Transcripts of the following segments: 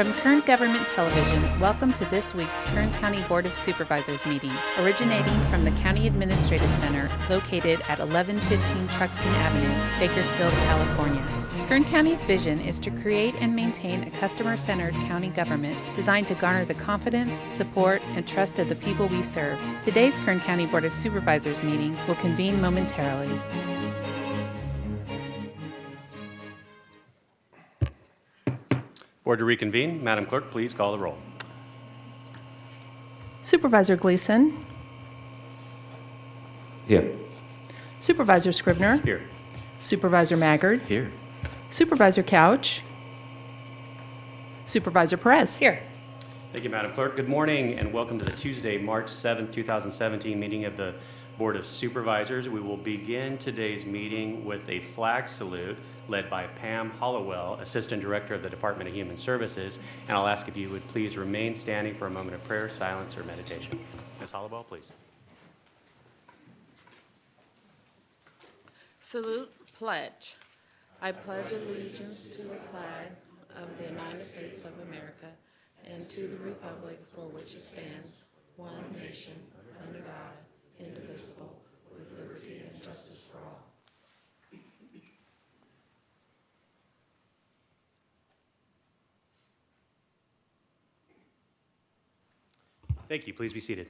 From Kern Government Television, welcome to this week's Kern County Board of Supervisors meeting, originating from the County Administrative Center located at 1115 Truxtun Avenue, Bakersfield, California. Kern County's vision is to create and maintain a customer-centered county government designed to garner the confidence, support, and trust of the people we serve. Today's Kern County Board of Supervisors meeting will convene momentarily. Board to reconvene. Madam Clerk, please call the roll. Supervisor Gleason. Here. Supervisor Scribner. Here. Supervisor Maggard. Here. Supervisor Couch. Supervisor Perez. Here. Thank you, Madam Clerk. Good morning and welcome to the Tuesday, March 7th, 2017 meeting of the Board of Supervisors. We will begin today's meeting with a flag salute led by Pam Hollowell, Assistant Director of the Department of Human Services, and I'll ask if you would please remain standing for a moment of prayer, silence, or meditation. Ms. Hollowell, please. Salute, pledge. I pledge allegiance to the flag of the United States of America and to the republic for which it stands, one nation, under God, indivisible, with liberty and justice for all. Thank you. Please be seated.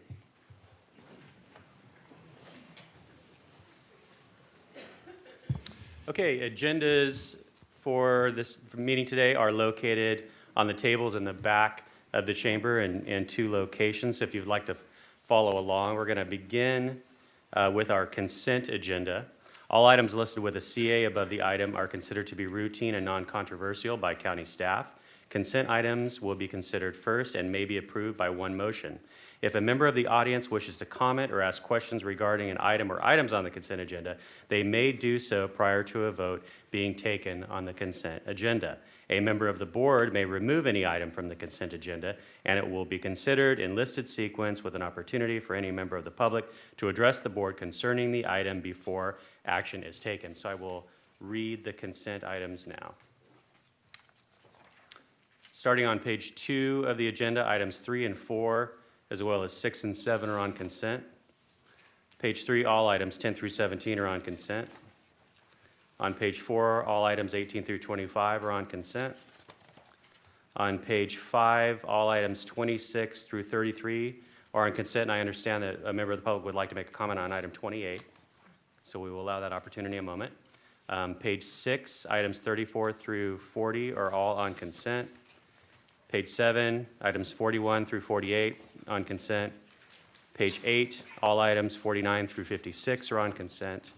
Okay, agendas for this meeting today are located on the tables in the back of the chamber in two locations. If you'd like to follow along, we're going to begin with our consent agenda. All items listed with a CA above the item are considered to be routine and non-controversial by county staff. Consent items will be considered first and may be approved by one motion. If a member of the audience wishes to comment or ask questions regarding an item or items on the consent agenda, they may do so prior to a vote being taken on the consent agenda. A member of the board may remove any item from the consent agenda, and it will be considered in listed sequence with an opportunity for any member of the public to address the board concerning the item before action is taken. So I will read the consent items now. Starting on page 2 of the agenda, items 3 and 4, as well as 6 and 7 are on consent. Page 3, all items 10 through 17 are on consent. On page 4, all items 18 through 25 are on consent. On page 5, all items 26 through 33 are on consent, and I understand that a member of the public would like to make a comment on item 28, so we will allow that opportunity in a moment. Page 6, items 34 through 40 are all on consent. Page 7, items 41 through 48 on consent. Page 8, all items 49 through 56 are on consent.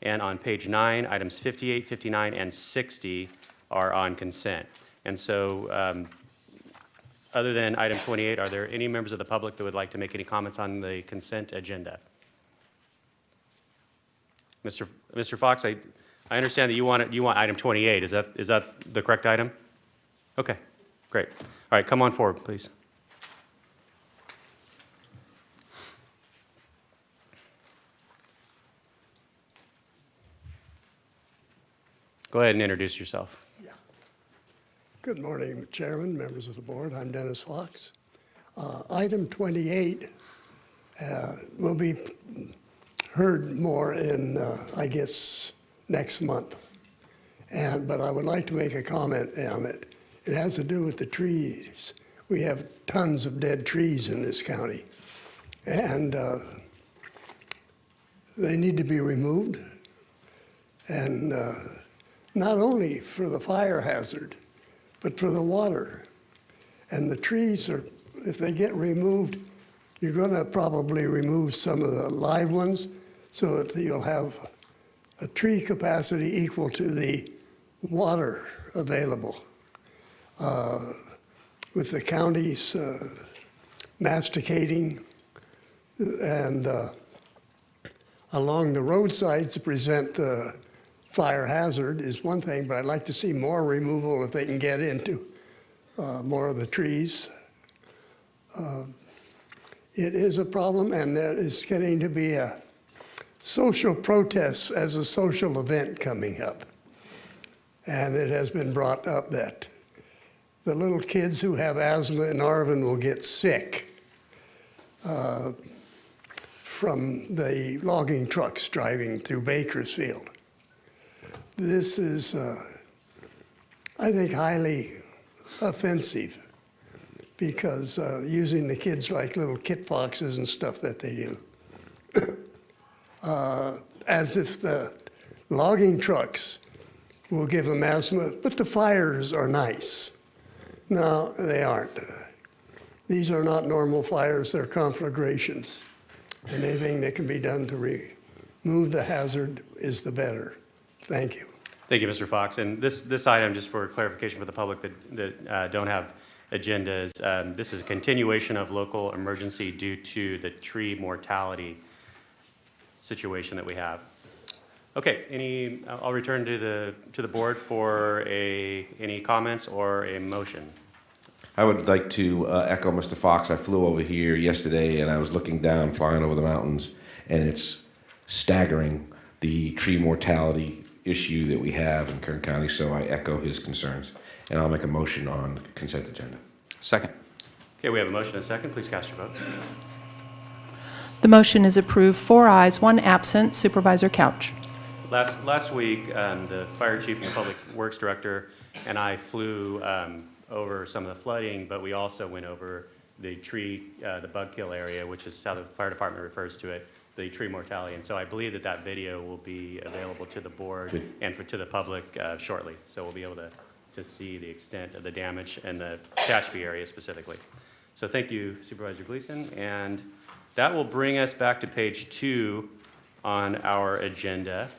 And on page 9, items 58, 59, and 60 are on consent. And so, other than item 28, are there any members of the public that would like to make any comments on the consent agenda? Mr. Fox, I understand that you want item 28. Is that the correct item? Okay. Great. All right, come on forward, please. Go ahead and introduce yourself. Yeah. Good morning, Chairman, members of the board. I'm Dennis Fox. Item 28 will be heard more in, I guess, next month. But I would like to make a comment on it. It has to do with the trees. We have tons of dead trees in this county, and they need to be removed. And not only for the fire hazard, but for the water. And the trees are, if they get removed, you're going to probably remove some of the live ones so that you'll have a tree capacity equal to the water available. With the counties masticating and along the roadsides to present fire hazard is one thing, but I'd like to see more removal if they can get into more of the trees. It is a problem, and there is getting to be a social protest as a social event coming up. And it has been brought up that the little kids who have asthma in Arvin will get sick from the logging trucks driving through Bakersfield. This is, I think, highly offensive because using the kids like little kit foxes and stuff that they do. As if the logging trucks will give them asthma, but the fires are nice. No, they aren't. These are not normal fires, they're conflagrations. And anything that can be done to remove the hazard is the better. Thank you. Thank you, Mr. Fox. And this item, just for clarification for the public that don't have agendas, this is a continuation of local emergency due to the tree mortality situation that we have. Okay, I'll return to the board for any comments or a motion. I would like to echo Mr. Fox. I flew over here yesterday and I was looking down, flying over the mountains, and it's staggering, the tree mortality issue that we have in Kern County, so I echo his concerns. And I'll make a motion on consent agenda. Second. Okay, we have a motion and a second. Please cast your votes. The motion is approved, 4 ayes, 1 absent. Supervisor Couch. Last week, the fire chief and the public works director and I flew over some of the flooding, but we also went over the tree, the bug kill area, which is how the fire department refers to it, the tree mortality. And so I believe that video will be available to the board and to the public shortly. So we'll be able to see the extent of the damage in the Tehachapi area specifically. So thank you, Supervisor Gleason. And that will bring us back to page 2 on our agenda.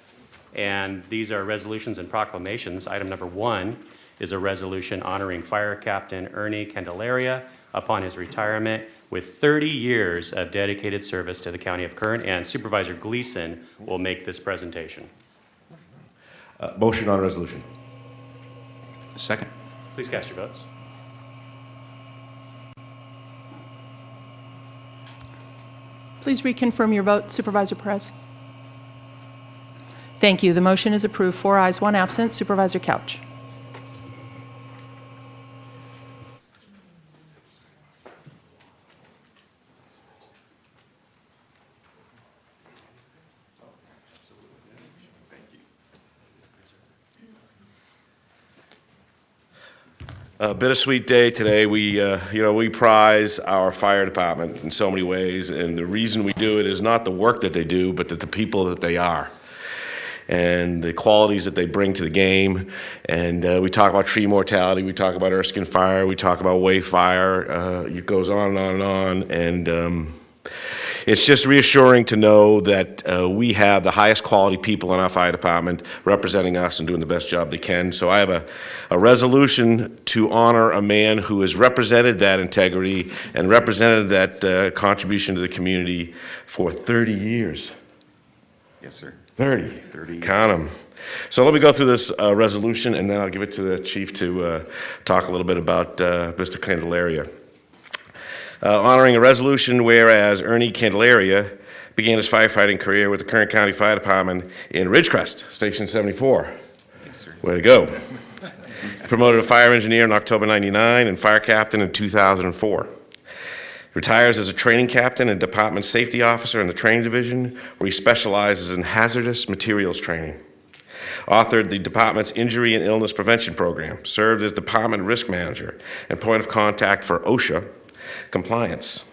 And these are resolutions and proclamations. Item number 1 is a resolution honoring Fire Captain Ernie Candelaria upon his retirement with 30 years of dedicated service to the County of Kern. And Supervisor Gleason will make this presentation. Motion on resolution. Second. Please cast your votes. Please reconfirm your vote, Supervisor Perez. Thank you. The motion is approved, 4 ayes, 1 absent. Supervisor Couch. A bittersweet day today. We prize our fire department in so many ways, and the reason we do it is not the work that they do, but the people that they are, and the qualities that they bring to the game. And we talk about tree mortality, we talk about Erskine Fire, we talk about Way Fire. It goes on and on and on, and it's just reassuring to know that we have the highest quality people in our fire department representing us and doing the best job they can. So I have a resolution to honor a man who has represented that integrity and represented that contribution to the community for 30 years. Yes, sir. 30. Count them. So let me go through this resolution, and then I'll give it to the chief to talk a little bit about Mr. Candelaria. Honoring a resolution whereas Ernie Candelaria began his firefighting career with the Kern County Fire Department in Ridgecrest, Station 74. Yes, sir. Way to go. Promoted to fire engineer in October '99 and fire captain in 2004. Retires as a training captain and department safety officer in the training division, where he specializes in hazardous materials training. Authored the department's injury and illness prevention program. Served as department risk manager and point of contact for OSHA compliance.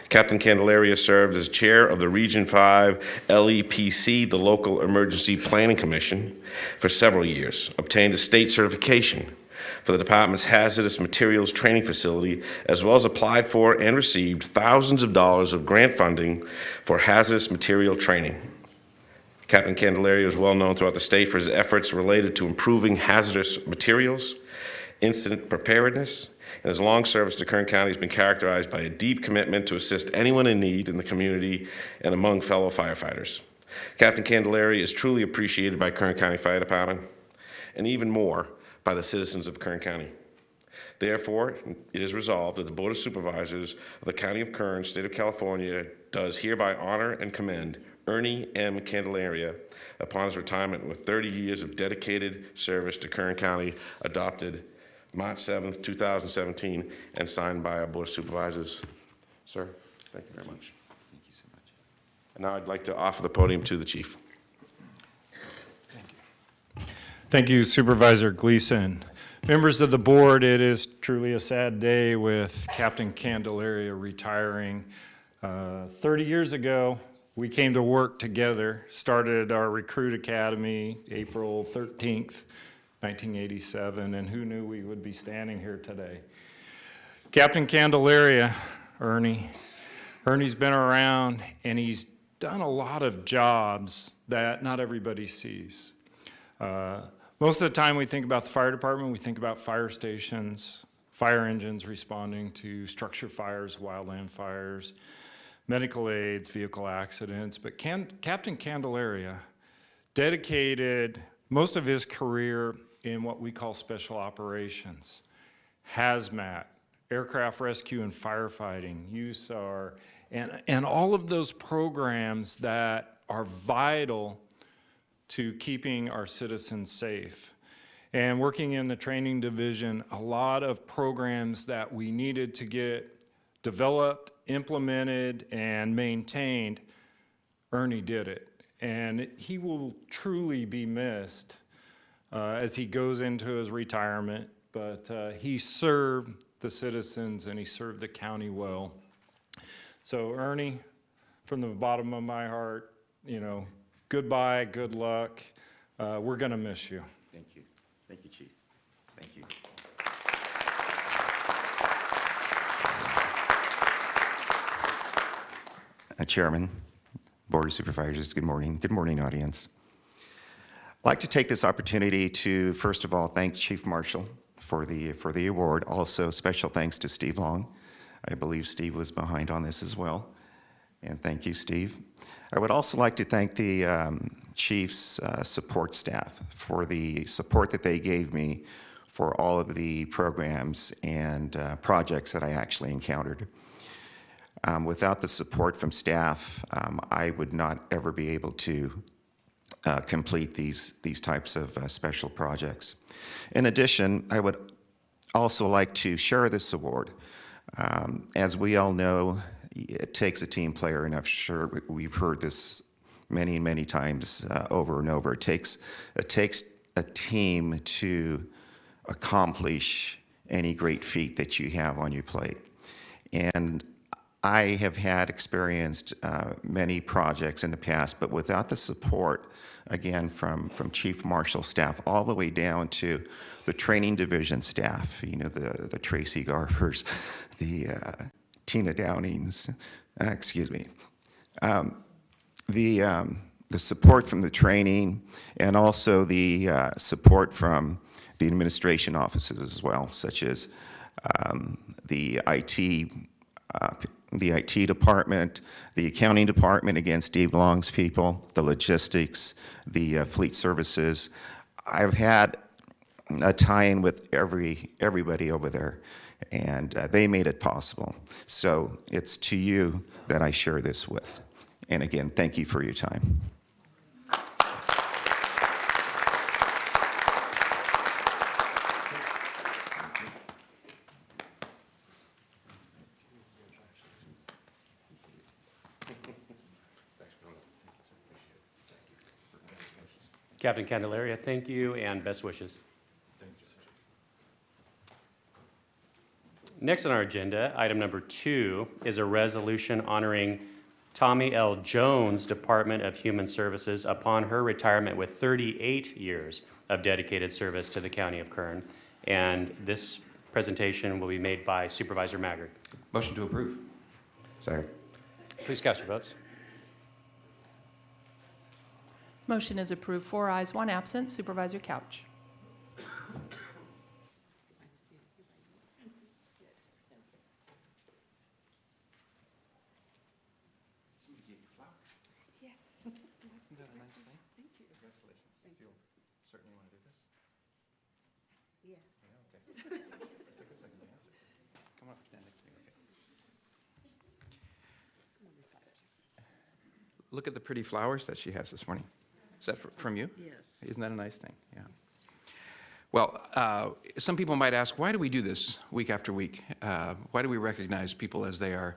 Captain Candelaria served as chair of the Region 5 LEPC, the Local Emergency Planning Commission, for several years. Obtained a state certification for the department's hazardous materials training facility, as well as applied for and received thousands of dollars of grant funding for hazardous material training. Captain Candelaria is well known throughout the state for his efforts related to improving hazardous materials, incident preparedness, and his long service to Kern County has been characterized by a deep commitment to assist anyone in need in the community and among fellow firefighters. Captain Candelaria is truly appreciated by Kern County Fire Department, and even more by the citizens of Kern County. Therefore, it is resolved that the Board of Supervisors of the County of Kern, State of California, does hereby honor and commend Ernie M. Candelaria upon his retirement with 30 years of dedicated service to Kern County, adopted March 7th, 2017, and signed by our Board of Supervisors. Sir, thank you very much. Thank you so much. And now I'd like to offer the podium to the chief. Thank you, Supervisor Gleason. Members of the board, it is truly a sad day with Captain Candelaria retiring. 30 years ago, we came to work together, started our recruit academy April 13th, 1987, and who knew we would be standing here today. Captain Candelaria, Ernie's been around and he's done a lot of jobs that not everybody sees. Most of the time we think about the fire department, we think about fire stations, fire engines responding to structure fires, wildland fires, medical aids, vehicle accidents, but Captain Candelaria dedicated most of his career in what we call special operations, hazmat, aircraft rescue and firefighting, USAR, and all of those programs that are vital to keeping our citizens safe. And working in the training division, a lot of programs that we needed to get developed, implemented, and maintained, Ernie did it. And he will truly be missed as he goes into his retirement, but he served the citizens and he served the county well. So Ernie, from the bottom of my heart, goodbye, good luck. We're gonna miss you. Thank you. Thank you, Chief. Thank you. Chairman, Board of Supervisors, good morning. Good morning, audience. I'd like to take this opportunity to, first of all, thank Chief Marshall for the award. Also, special thanks to Steve Long. I believe Steve was behind on this as well. And thank you, Steve. I would also like to thank the Chief's support staff for the support that they gave me for all of the programs and projects that I actually encountered. Without the support from staff, I would not ever be able to complete these types of special projects. In addition, I would also like to share this award. As we all know, it takes a team player, and I'm sure we've heard this many, many times over and over. It takes a team to accomplish any great feat that you have on your plate. And I have had experienced many projects in the past, but without the support, again, from Chief Marshall staff all the way down to the training division staff, the Tracy Garvers, the Tina Downings, the support from the training, and also the support from the administration offices as well, such as the IT department, the accounting department, again, Steve Long's people, the logistics, the fleet services. I've had a tie-in with everybody over there, and they made it possible. So it's to you that I share this with. And again, thank you for your time. Captain Candelaria, thank you and best wishes. Next on our agenda, item number 2 is a resolution honoring Tommie L. Jones, Department of Human Services, upon her retirement with 38 years of dedicated service to the County of Kern. And this presentation will be made by Supervisor Maggard. Motion to approve. Second. Please cast your votes. Motion is approved, 4 ayes, 1 absent. Supervisor Couch. Look at the pretty flowers that she has this morning. Is that from you? Yes. Isn't that a nice thing? Yeah. Well, some people might ask, why do we do this week after week? Why do we recognize people as they are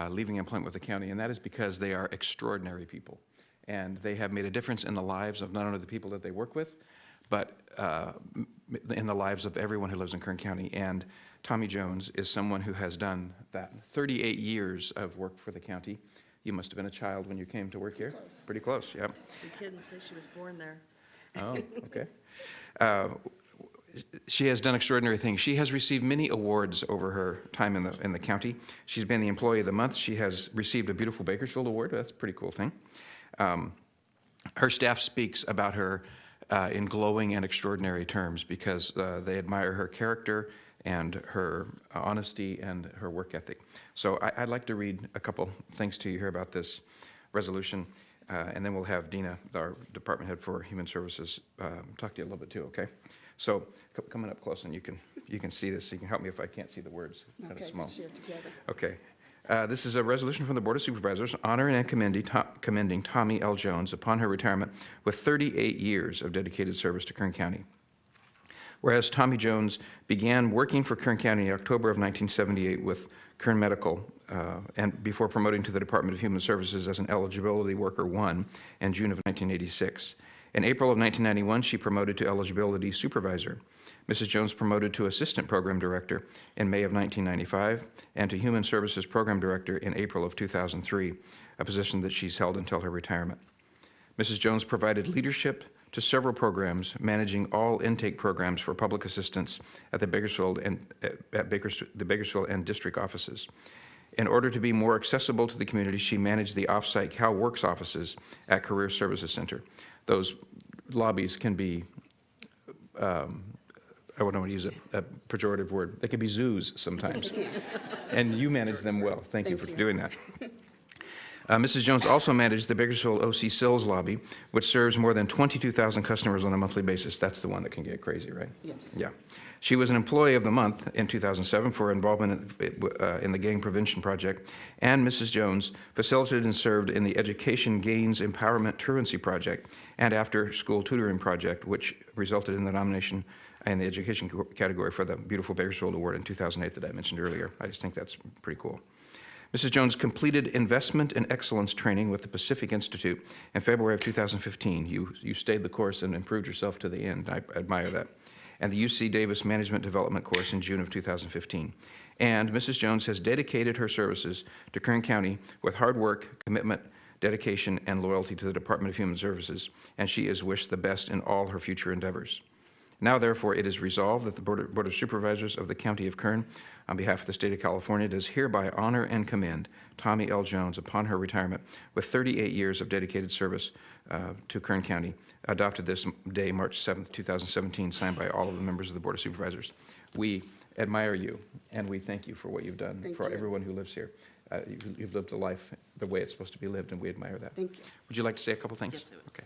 leaving employment with the county? And that is because they are extraordinary people. And they have made a difference in the lives of not only the people that they work with, but in the lives of everyone who lives in Kern County. And Tommie Jones is someone who has done that. 38 years of work for the county. You must have been a child when you came to work here. Close. Pretty close, yep. The kid say she was born there. Oh, okay. She has done extraordinary things. She has received many awards over her time in the county. She's been the Employee of the Month. She has received a beautiful Bakersfield Award. That's a pretty cool thing. Her staff speaks about her in glowing and extraordinary terms because they admire her character and her honesty and her work ethic. So I'd like to read a couple things to you here about this resolution, and then we'll have Dina, our Department Head for Human Services, talk to you a little bit too, okay? So coming up close, and you can see this. You can help me if I can't see the words. Kind of small. Share together. Okay. This is a resolution from the Board of Supervisors honoring and commending Tommie L. Jones upon her retirement with 38 years of dedicated service to Kern County. Whereas Tommie Jones began working for Kern County in October of 1978 with Kern Medical, and before promoting to the Department of Human Services as an Eligibility Worker 1 in June of 1986. In April of 1991, she promoted to Eligibility Supervisor. Mrs. Jones promoted to Assistant Program Director in May of 1995 and to Human Services Program Director in April of 2003, a position that she's held until her retirement. Mrs. Jones provided leadership to several programs, managing all intake programs for public assistance at the Bakersfield and district offices. In order to be more accessible to the community, she managed the off-site Cal Works offices at Career Services Center. Those lobbies can be, I don't want to use a pejorative word, they can be zoos sometimes. And you manage them well. Thank you for doing that. Mrs. Jones also managed the Bakersfield OC Sills lobby, which serves more than 22,000 customers on a monthly basis. That's the one that can get crazy, right? Yes. Yeah. She was an Employee of the Month in 2007 for involvement in the Gang Prevention Project, and Mrs. Jones facilitated and served in the Education Gains Empowerment Truancy Project and After School Tutoring Project, which resulted in the nomination in the education category for the Beautiful Bakersfield Award in 2008 that I mentioned earlier. I just think that's pretty cool. Mrs. Jones completed Investment and Excellence training with the Pacific Institute in February of 2015. You stayed the course and improved yourself to the end. I admire that. And the UC Davis Management Development course in June of 2015. And Mrs. Jones has dedicated her services to Kern County with hard work, commitment, dedication, and loyalty to the Department of Human Services, and she is wished the best in all her future endeavors. Now, therefore, it is resolved that the Board of Supervisors of the County of Kern, on behalf of the state of California, does hereby honor and commend Tommie L. Jones upon her retirement with 38 years of dedicated service to Kern County, adopted this day, March 7th, 2017, signed by all of the members of the Board of Supervisors. We admire you, and we thank you for what you've done for everyone who lives here. You've lived a life the way it's supposed to be lived, and we admire that. Thank you. Would you like to say a couple things? Yes, I would. Okay.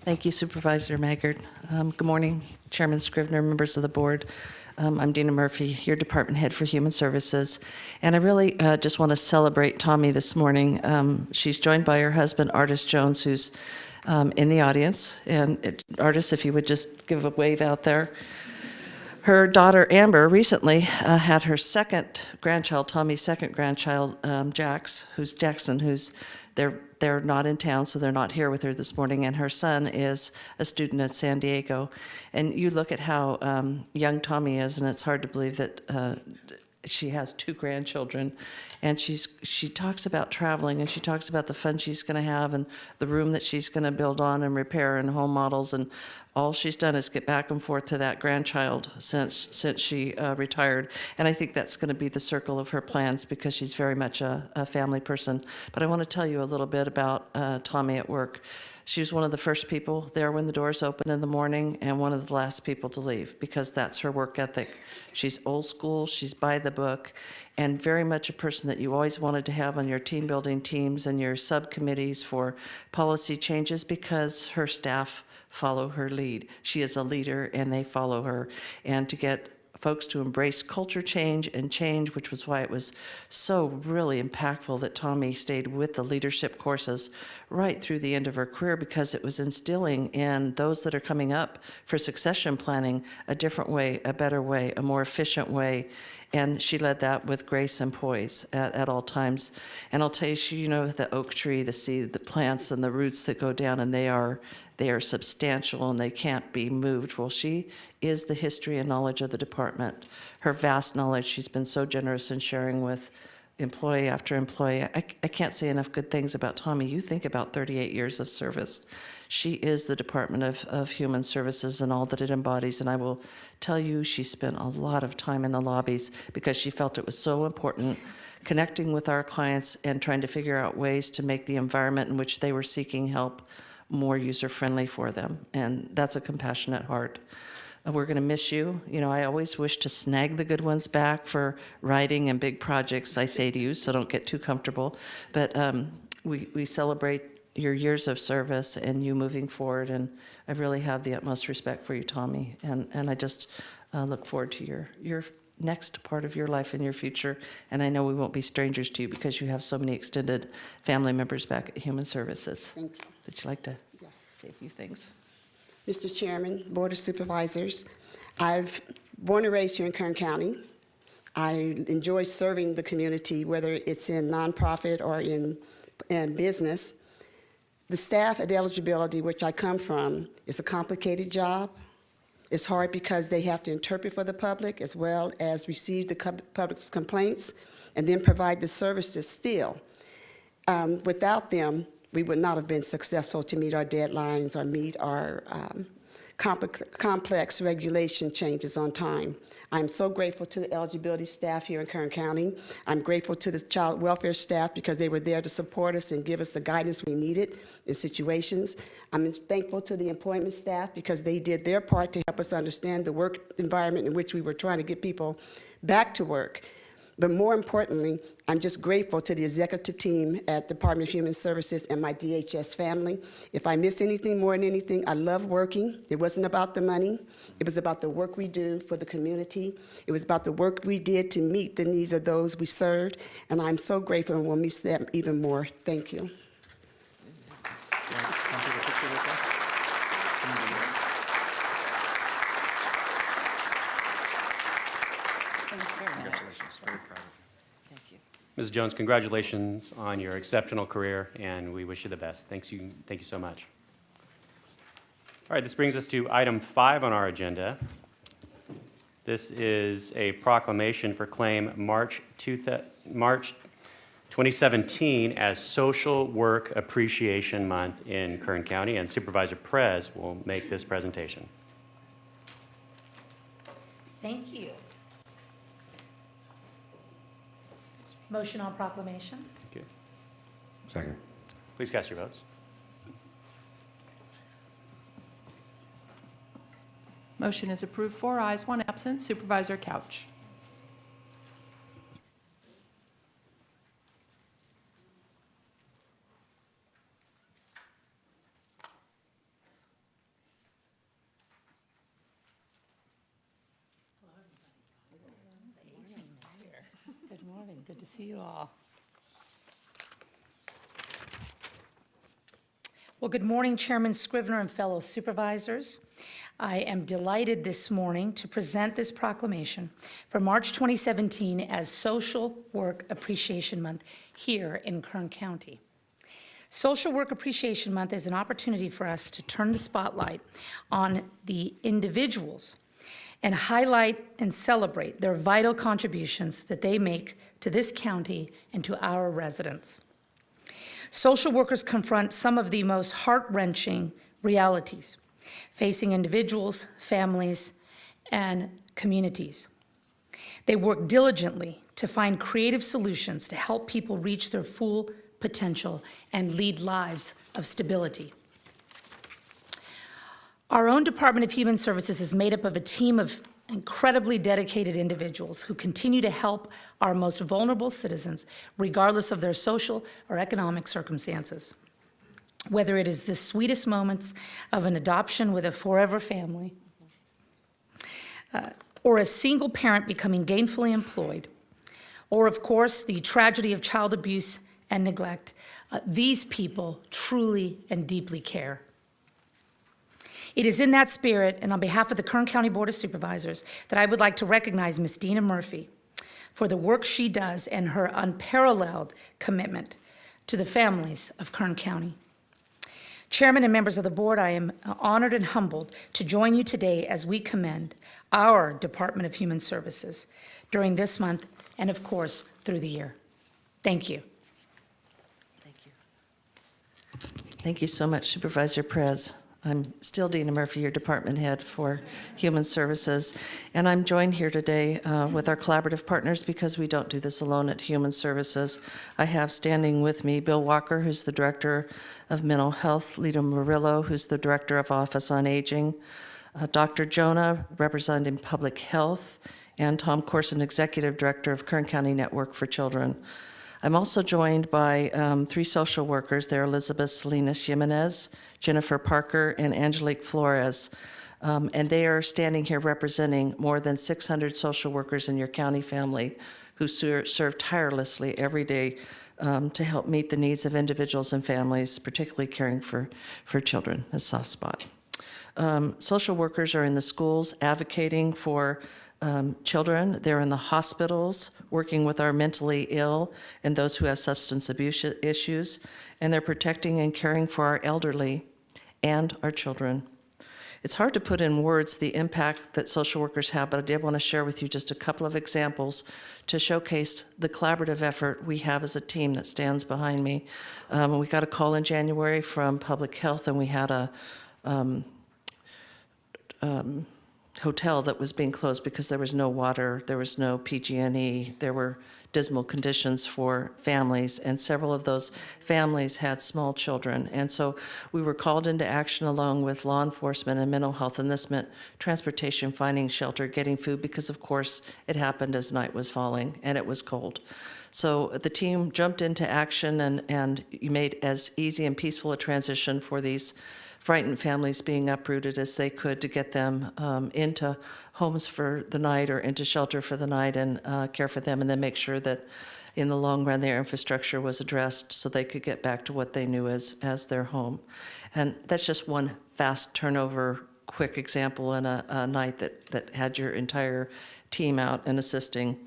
Thank you, Supervisor Maggard. Good morning, Chairman Scrivener, members of the board. I'm Dina Murphy, your Department Head for Human Services. And I really just want to celebrate Tommie this morning. She's joined by her husband, Artis Jones, who's in the audience. And Artis, if you would just give a wave out there. Her daughter, Amber, recently had her second grandchild, Tommie's second grandchild, Jackson, who's they're not in town, so they're not here with her this morning, and her son is a student at San Diego. And you look at how young Tommie is, and it's hard to believe that she has two grandchildren. And she talks about traveling, and she talks about the fun she's going to have and the room that she's going to build on and repair and home models. And all she's done is get back and forth to that grandchild since she retired. And I think that's going to be the circle of her plans because she's very much a family person. But I want to tell you a little bit about Tommie at work. She was one of the first people there when the doors opened in the morning and one of the last people to leave because that's her work ethic. She's old school, she's by the book, and very much a person that you always wanted to have on your team building teams and your subcommittees for policy changes because her staff follow her lead. She is a leader and they follow her. And to get folks to embrace culture change and change, which was why it was so really impactful that Tommie stayed with the leadership courses right through the end of her career, because it was instilling in those that are coming up for succession planning a different way, a better way, a more efficient way. And she led that with grace and poise at all times. And I'll tell you, you know, the oak tree, the seed, the plants, and the roots that go down, and they are substantial and they can't be moved. Well, she is the history and knowledge of the department. Her vast knowledge, she's been so generous in sharing with employee after employee. I can't say enough good things about Tommie. You think about 38 years of service. She is the Department of Human Services and all that it embodies. And I will tell you, she spent a lot of time in the lobbies because she felt it was so important, connecting with our clients and trying to figure out ways to make the environment in which they were seeking help more user-friendly for them. And that's a compassionate heart. We're going to miss you. You know, I always wish to snag the good ones back for writing and big projects, I say to you, so don't get too comfortable. But we celebrate your years of service and you moving forward, and I really have the utmost respect for you, Tommie. And I just look forward to your next part of your life and your future. And I know we won't be strangers to you because you have so many extended family members back at Human Services. Thank you. Would you like to Yes. say a few things? Mr. Chairman, Board of Supervisors, I've born and raised here in Kern County. I enjoy serving the community, whether it's in nonprofit or in business. The staff at Eligibility, which I come from, is a complicated job. It's hard because they have to interpret for the public as well as receive the public's complaints and then provide the services still. Without them, we would not have been successful to meet our deadlines or meet our complex regulation changes on time. I'm so grateful to the eligibility staff here in Kern County. I'm grateful to the child welfare staff because they were there to support us and give us the guidance we needed in situations. I'm thankful to the employment staff because they did their part to help us understand the work environment in which we were trying to get people back to work. But more importantly, I'm just grateful to the executive team at Department of Human Services and my DHS family. If I miss anything more than anything, I love working. It wasn't about the money. It was about the work we do for the community. It was about the work we did to meet the needs of those we served. And I'm so grateful and will miss them even more. Thank you. Ms. Jones, congratulations on your exceptional career, and we wish you the best. Thank you so much. All right, this brings us to item 5 on our agenda. This is a proclamation proclaim March 2017 as Social Work Appreciation Month in Kern County, and Supervisor Perez will make this presentation. Thank you. Motion on proclamation. Thank you. Second. Please cast your votes. Motion is approved, 4 ayes, 1 absent. Supervisor Couch. Good morning. Good to see you all. Well, good morning, Chairman Scrivener and fellow supervisors. I am delighted this morning to present this proclamation for March 2017 as Social Work Appreciation Month here in Kern County. Social Work Appreciation Month is an opportunity for us to turn the spotlight on the individuals and highlight and celebrate their vital contributions that they make to this county and to our residents. Social workers confront some of the most heart-wrenching realities facing individuals, families, and communities. They work diligently to find creative solutions to help people reach their full potential and lead lives of stability. Our own Department of Human Services is made up of a team of incredibly dedicated individuals who continue to help our most vulnerable citizens, regardless of their social or economic circumstances. Whether it is the sweetest moments of an adoption with a forever family, or a single parent becoming gainfully employed, or, of course, the tragedy of child abuse and neglect. These people truly and deeply care. It is in that spirit, and on behalf of the Kern County Board of Supervisors, that I would like to recognize Ms. Dina Murphy for the work she does and her unparalleled commitment to the families of Kern County. Chairman and members of the board, I am honored and humbled to join you today as we commend our Department of Human Services during this month and, of course, through the year. Thank you. Thank you. Thank you so much, Supervisor Perez. I'm still Dina Murphy, your department head for Human Services, and I'm joined here today with our collaborative partners because we don't do this alone at Human Services. I have standing with me Bill Walker, who's the Director of Mental Health, Lito Murillo, who's the Director of Office on Aging, Dr. Jonah, representing Public Health, and Tom Corson, Executive Director of Kern County Network for Children. I'm also joined by 3 social workers. They're Elizabeth Salinas Jimenez, Jennifer Parker, and Angelique Flores. And they are standing here representing more than 600 social workers in your county family who serve tirelessly every day to help meet the needs of individuals and families, particularly caring for children, a soft spot. Social workers are in the schools advocating for children. They're in the hospitals working with our mentally ill and those who have substance abuse issues, and they're protecting and caring for our elderly and our children. It's hard to put in words the impact that social workers have, but I did want to share with you just a couple of examples to showcase the collaborative effort we have as a team that stands behind me. We got a call in January from Public Health, and we had a hotel that was being closed because there was no water, there was no PG&E, there were dismal conditions for families, and several of those families had small children. And so we were called into action along with law enforcement and mental health, and this meant transportation, finding shelter, getting food, because of course it happened as night was falling and it was cold. So the team jumped into action and you made as easy and peaceful a transition for these frightened families being uprooted as they could to get them into homes for the night or into shelter for the night and care for them, and then make sure that in the long run their infrastructure was addressed so they could get back to what they knew as their home. And that's just one fast turnover, quick example in a night that had your entire team out and assisting.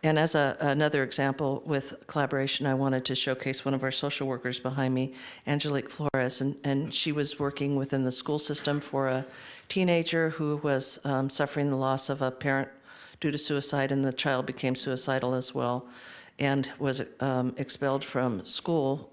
And as another example with collaboration, I wanted to showcase one of our social workers behind me, Angelique Flores, and she was working within the school system for a teenager who was suffering the loss of a parent due to suicide, and the child became suicidal as well, and was expelled from school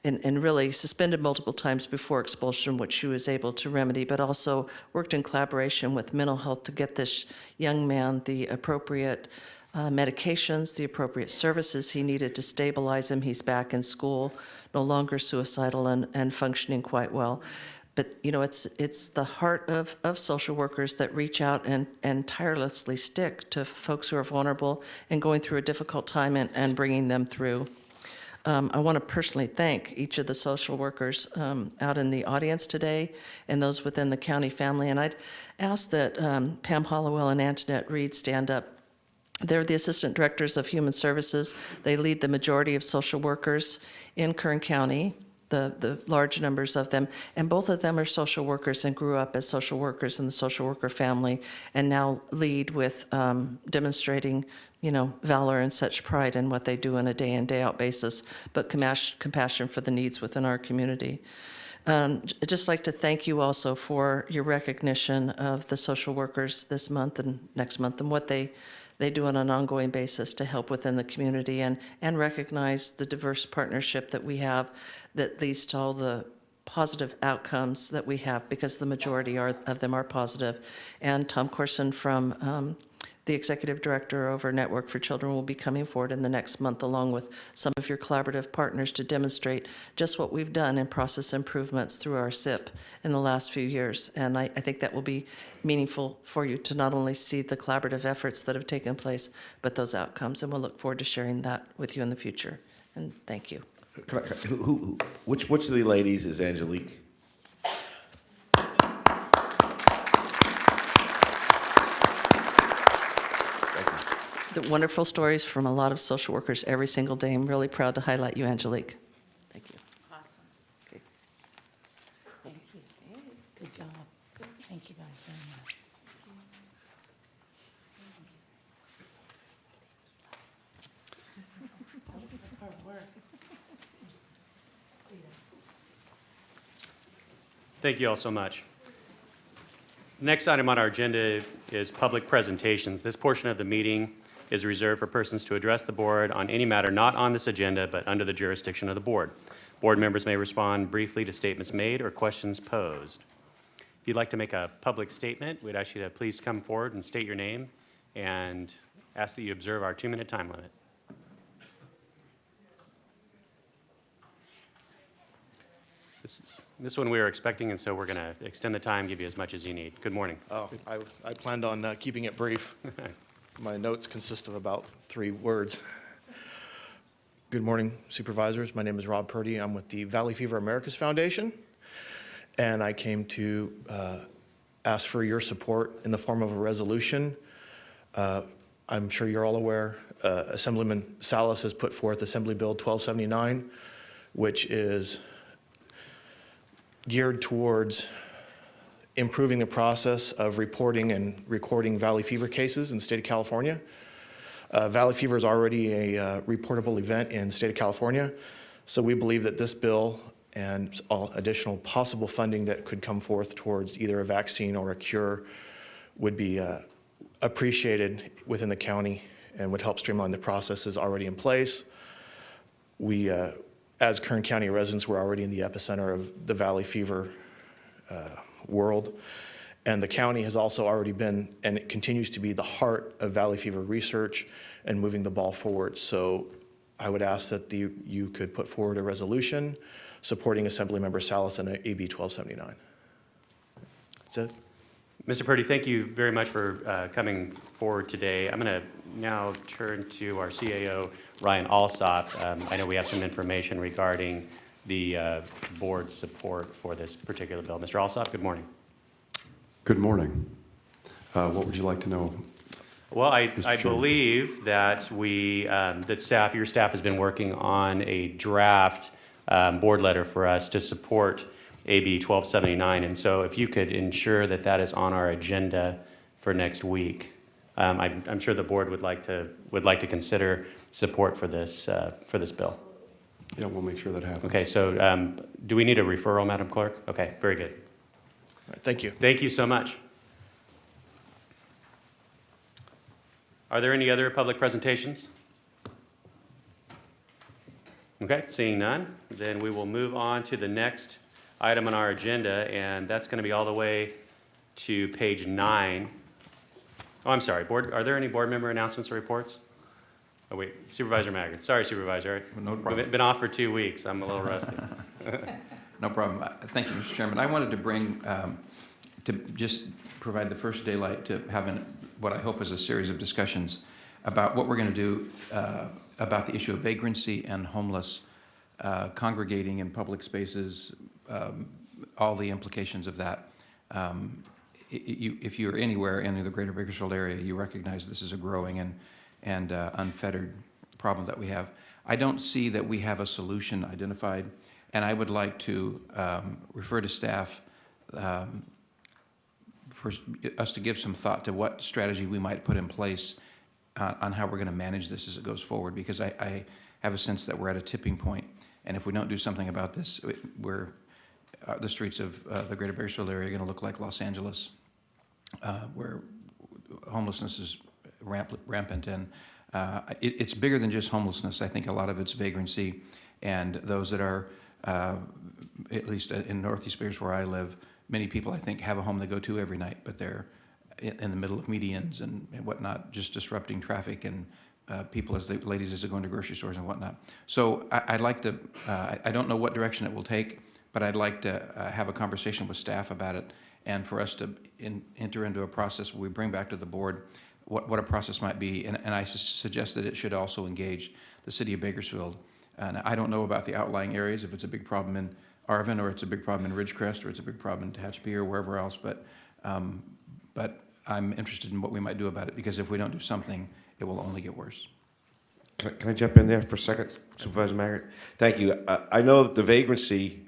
and really suspended multiple times before expulsion, which she was able to remedy, but also worked in collaboration with mental health to get this young man the appropriate medications, the appropriate services he needed to stabilize him. He's back in school, no longer suicidal and functioning quite well. But, you know, it's the heart of social workers that reach out and tirelessly stick to folks who are vulnerable and going through a difficult time and bringing them through. I want to personally thank each of the social workers out in the audience today and those within the county family. And I'd ask that Pam Hollowell and Antoinette Reed stand up. They're the Assistant Directors of Human Services. They lead the majority of social workers in Kern County, the large numbers of them. And both of them are social workers and grew up as social workers in the social worker family, and now lead with demonstrating, you know, valor and such pride in what they do on a day in, day out basis, but compassion for the needs within our community. I'd just like to thank you also for your recognition of the social workers this month and next month and what they do on an ongoing basis to help within the community and recognize the diverse partnership that we have that leads to all the positive outcomes that we have, because the majority of them are positive. And Tom Corson from the Executive Director over Network for Children will be coming forward in the next month along with some of your collaborative partners to demonstrate just what we've done in process improvements through our SIP in the last few years. And I think that will be meaningful for you to not only see the collaborative efforts that have taken place, but those outcomes. And we'll look forward to sharing that with you in the future. And thank you. Which of the ladies is Angelique? the wonderful stories from a lot of social workers every single day. I'm really proud to highlight you, Angelique. Thank you. Awesome. Okay. Thank you. Good job. Thank you guys very much. Thank you all so much. Next item on our agenda is public presentations. This portion of the meeting is reserved for persons to address the board on any matter not on this agenda but under the jurisdiction of the board. Board members may respond briefly to statements made or questions posed. If you'd like to make a public statement, we'd ask you to please come forward and state your name and ask that you observe our 2-minute time limit. This one we were expecting, and so we're going to extend the time, give you as much as you need. Good morning. Oh, I planned on keeping it brief. My notes consist of about 3 words. Good morning, supervisors. My name is Rob Purdy. I'm with the Valley Fever Americas Foundation, and I came to ask for your support in the form of a resolution. I'm sure you're all aware, Assemblyman Salas has put forth Assembly Bill 1279, which is geared towards improving the process of reporting and recording Valley Fever cases in the state of California. Valley Fever is already a reportable event in the state of California, so we believe that this bill and all additional possible funding that could come forth towards either a vaccine or a cure would be appreciated within the county and would help streamline the processes already in place. We, as Kern County residents, we're already in the epicenter of the Valley Fever world. And the county has also already been, and it continues to be, the heart of Valley Fever research and moving the ball forward. So I would ask that you could put forward a resolution supporting Assemblymember Salas and AB 1279. That's it. Mr. Purdy, thank you very much for coming forward today. I'm going to now turn to our CAO, Ryan Alsop. I know we have some information regarding the board support for this particular bill. Mr. Alsop, good morning. Good morning. What would you like to know? Well, I believe that your staff has been working on a draft board letter for us to support AB 1279, and so if you could ensure that that is on our agenda for next week, I'm sure the board would like to consider support for this bill. Yeah, we'll make sure that happens. Okay, so do we need a referral, Madam Clerk? Okay, very good. All right, thank you. Thank you so much. Are there any other public presentations? Okay, seeing none, then we will move on to the next item on our agenda, and that's going to be all the way to page 9. Oh, I'm sorry. Are there any board member announcements or reports? Oh, wait, Supervisor Maggard. Sorry, Supervisor. No problem. We've been off for 2 weeks. I'm a little rusty. No problem. Thank you, Mr. Chairman. I wanted to bring, to just provide the first daylight to having what I hope is a series of discussions about what we're going to do about the issue of vagrancy and homeless congregating in public spaces, all the implications of that. If you're anywhere in the greater Bakersfield area, you recognize this is a growing and unfettered problem that we have. I don't see that we have a solution identified, and I would like to refer to staff for us to give some thought to what strategy we might put in place on how we're going to manage this as it goes forward, because I have a sense that we're at a tipping point, and if we don't do something about this, the streets of the greater Bakersfield area are going to look like Los Angeles, where homelessness is rampant, and it's bigger than just homelessness. I think a lot of it's vagrancy, and those that are, at least in Northeast Bakersfield where I live, many people I think have a home they go to every night, but they're in the middle of medians and whatnot, just disrupting traffic and people ladies as they're going to grocery stores and whatnot. So I'd like to, I don't know what direction it will take, but I'd like to have a conversation with staff about it, and for us to enter into a process where we bring back to the board what a process might be, and I suggest that it should also engage the city of Bakersfield. And I don't know about the outlying areas, if it's a big problem in Arvin, or it's a big problem in Ridgecrest, or it's a big problem in Tehachapi, or wherever else, but I'm interested in what we might do about it, because if we don't do something, it will only get worse. Can I jump in there for a second, Supervisor Maggart? Thank you. I know that the vagrancy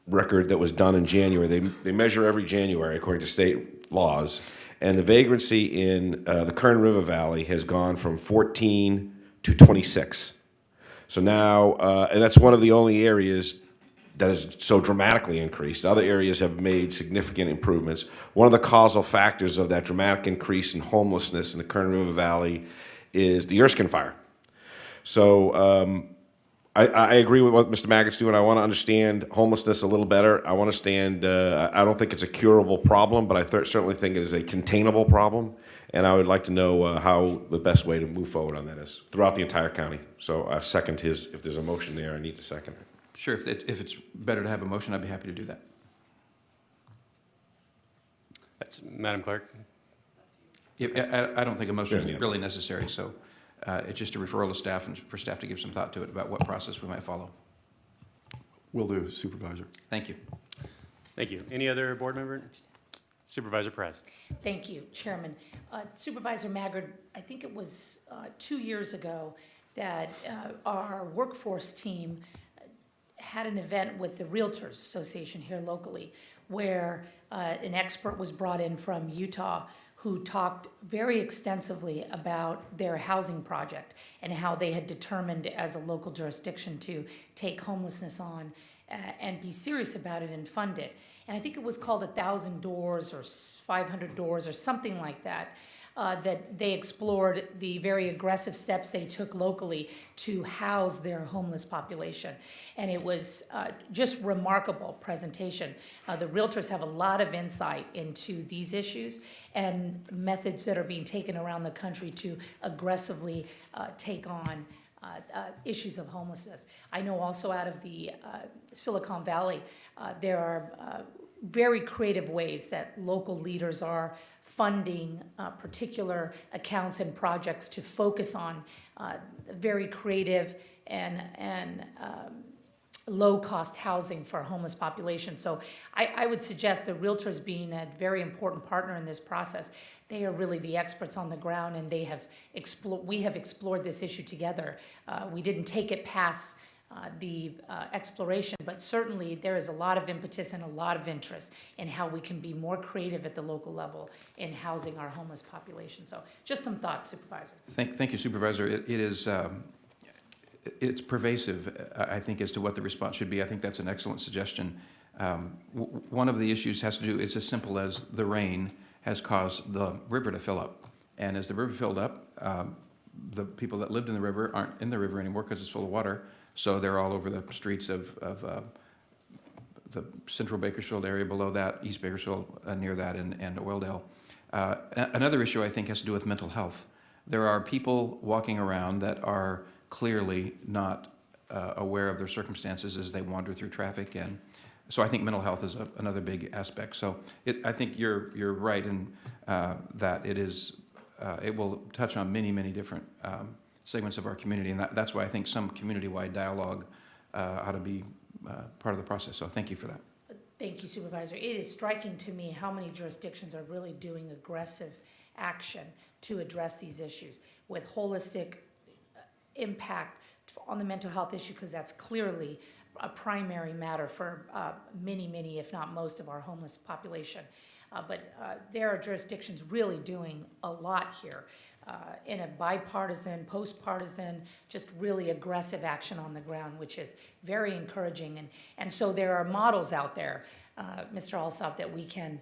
record that was done in January, they measure every January according to state laws, and the vagrancy in the Kern River Valley has gone from 14 to 26. So now, and that's one of the only areas that has so dramatically increased. Other areas have made significant improvements. One of the causal factors of that dramatic increase in homelessness in the Kern River Valley is the Erskine fire. So I agree with what Mr. Maggart's doing. I want to understand homelessness a little better. I want to understand, I don't think it's a curable problem, but I certainly think it is a containable problem. And I would like to know how the best way to move forward on that is throughout the entire county. So I second his, if there's a motion there, I need to second it. Sure, if it's better to have a motion, I'd be happy to do that. That's, Madam Clerk? I don't think a motion is really necessary, so it's just a referral to staff and for staff to give some thought to it about what process we might follow. Will do, Supervisor. Thank you. Thank you. Any other board member? Supervisor Perez. Thank you, Chairman. Supervisor Maggard, I think it was 2 years ago that our workforce team had an event with the Realtors Association here locally where an expert was brought in from Utah who talked very extensively about their housing project and how they had determined as a local jurisdiction to take homelessness on and be serious about it and fund it. And I think it was called 1,000 Doors or 500 Doors or something like that, that they explored the very aggressive steps they took locally to house their homeless population. And it was just remarkable presentation. The realtors have a lot of insight into these issues and methods that are being taken around the country to aggressively take on issues of homelessness. I know also out of the Silicon Valley, there are very creative ways that local leaders are funding particular accounts and projects to focus on very creative and low-cost housing for a homeless population. So I would suggest the realtors being a very important partner in this process. They are really the experts on the ground, and they have we have explored this issue together. We didn't take it past the exploration, but certainly there is a lot of impetus and a lot of interest in how we can be more creative at the local level in housing our homeless population. So just some thoughts, Supervisor. Thank you, Supervisor. It is it's pervasive, I think, as to what the response should be. I think that's an excellent suggestion. One of the issues has to do, it's as simple as the rain has caused the river to fill up. And as the river filled up, the people that lived in the river aren't in the river anymore because it's full of water. So they're all over the streets of the central Bakersfield area, below that, East Bakersfield, near that, and Oildale. Another issue, I think, has to do with mental health. There are people walking around that are clearly not aware of their circumstances as they wander through traffic, and so I think mental health is another big aspect. So I think you're right in that it will touch on many different segments of our community, and that's why I think some community-wide dialogue ought to be part of the process. So thank you for that. Thank you, Supervisor. It is striking to me how many jurisdictions are really doing aggressive action to address these issues with holistic impact on the mental health issue, because that's clearly a primary matter for many, if not most, of our homeless population. But there are jurisdictions really doing a lot here in a bipartisan, post-partisan, just really aggressive action on the ground, which is very encouraging. And so there are models out there, Mr. Alsop, that we can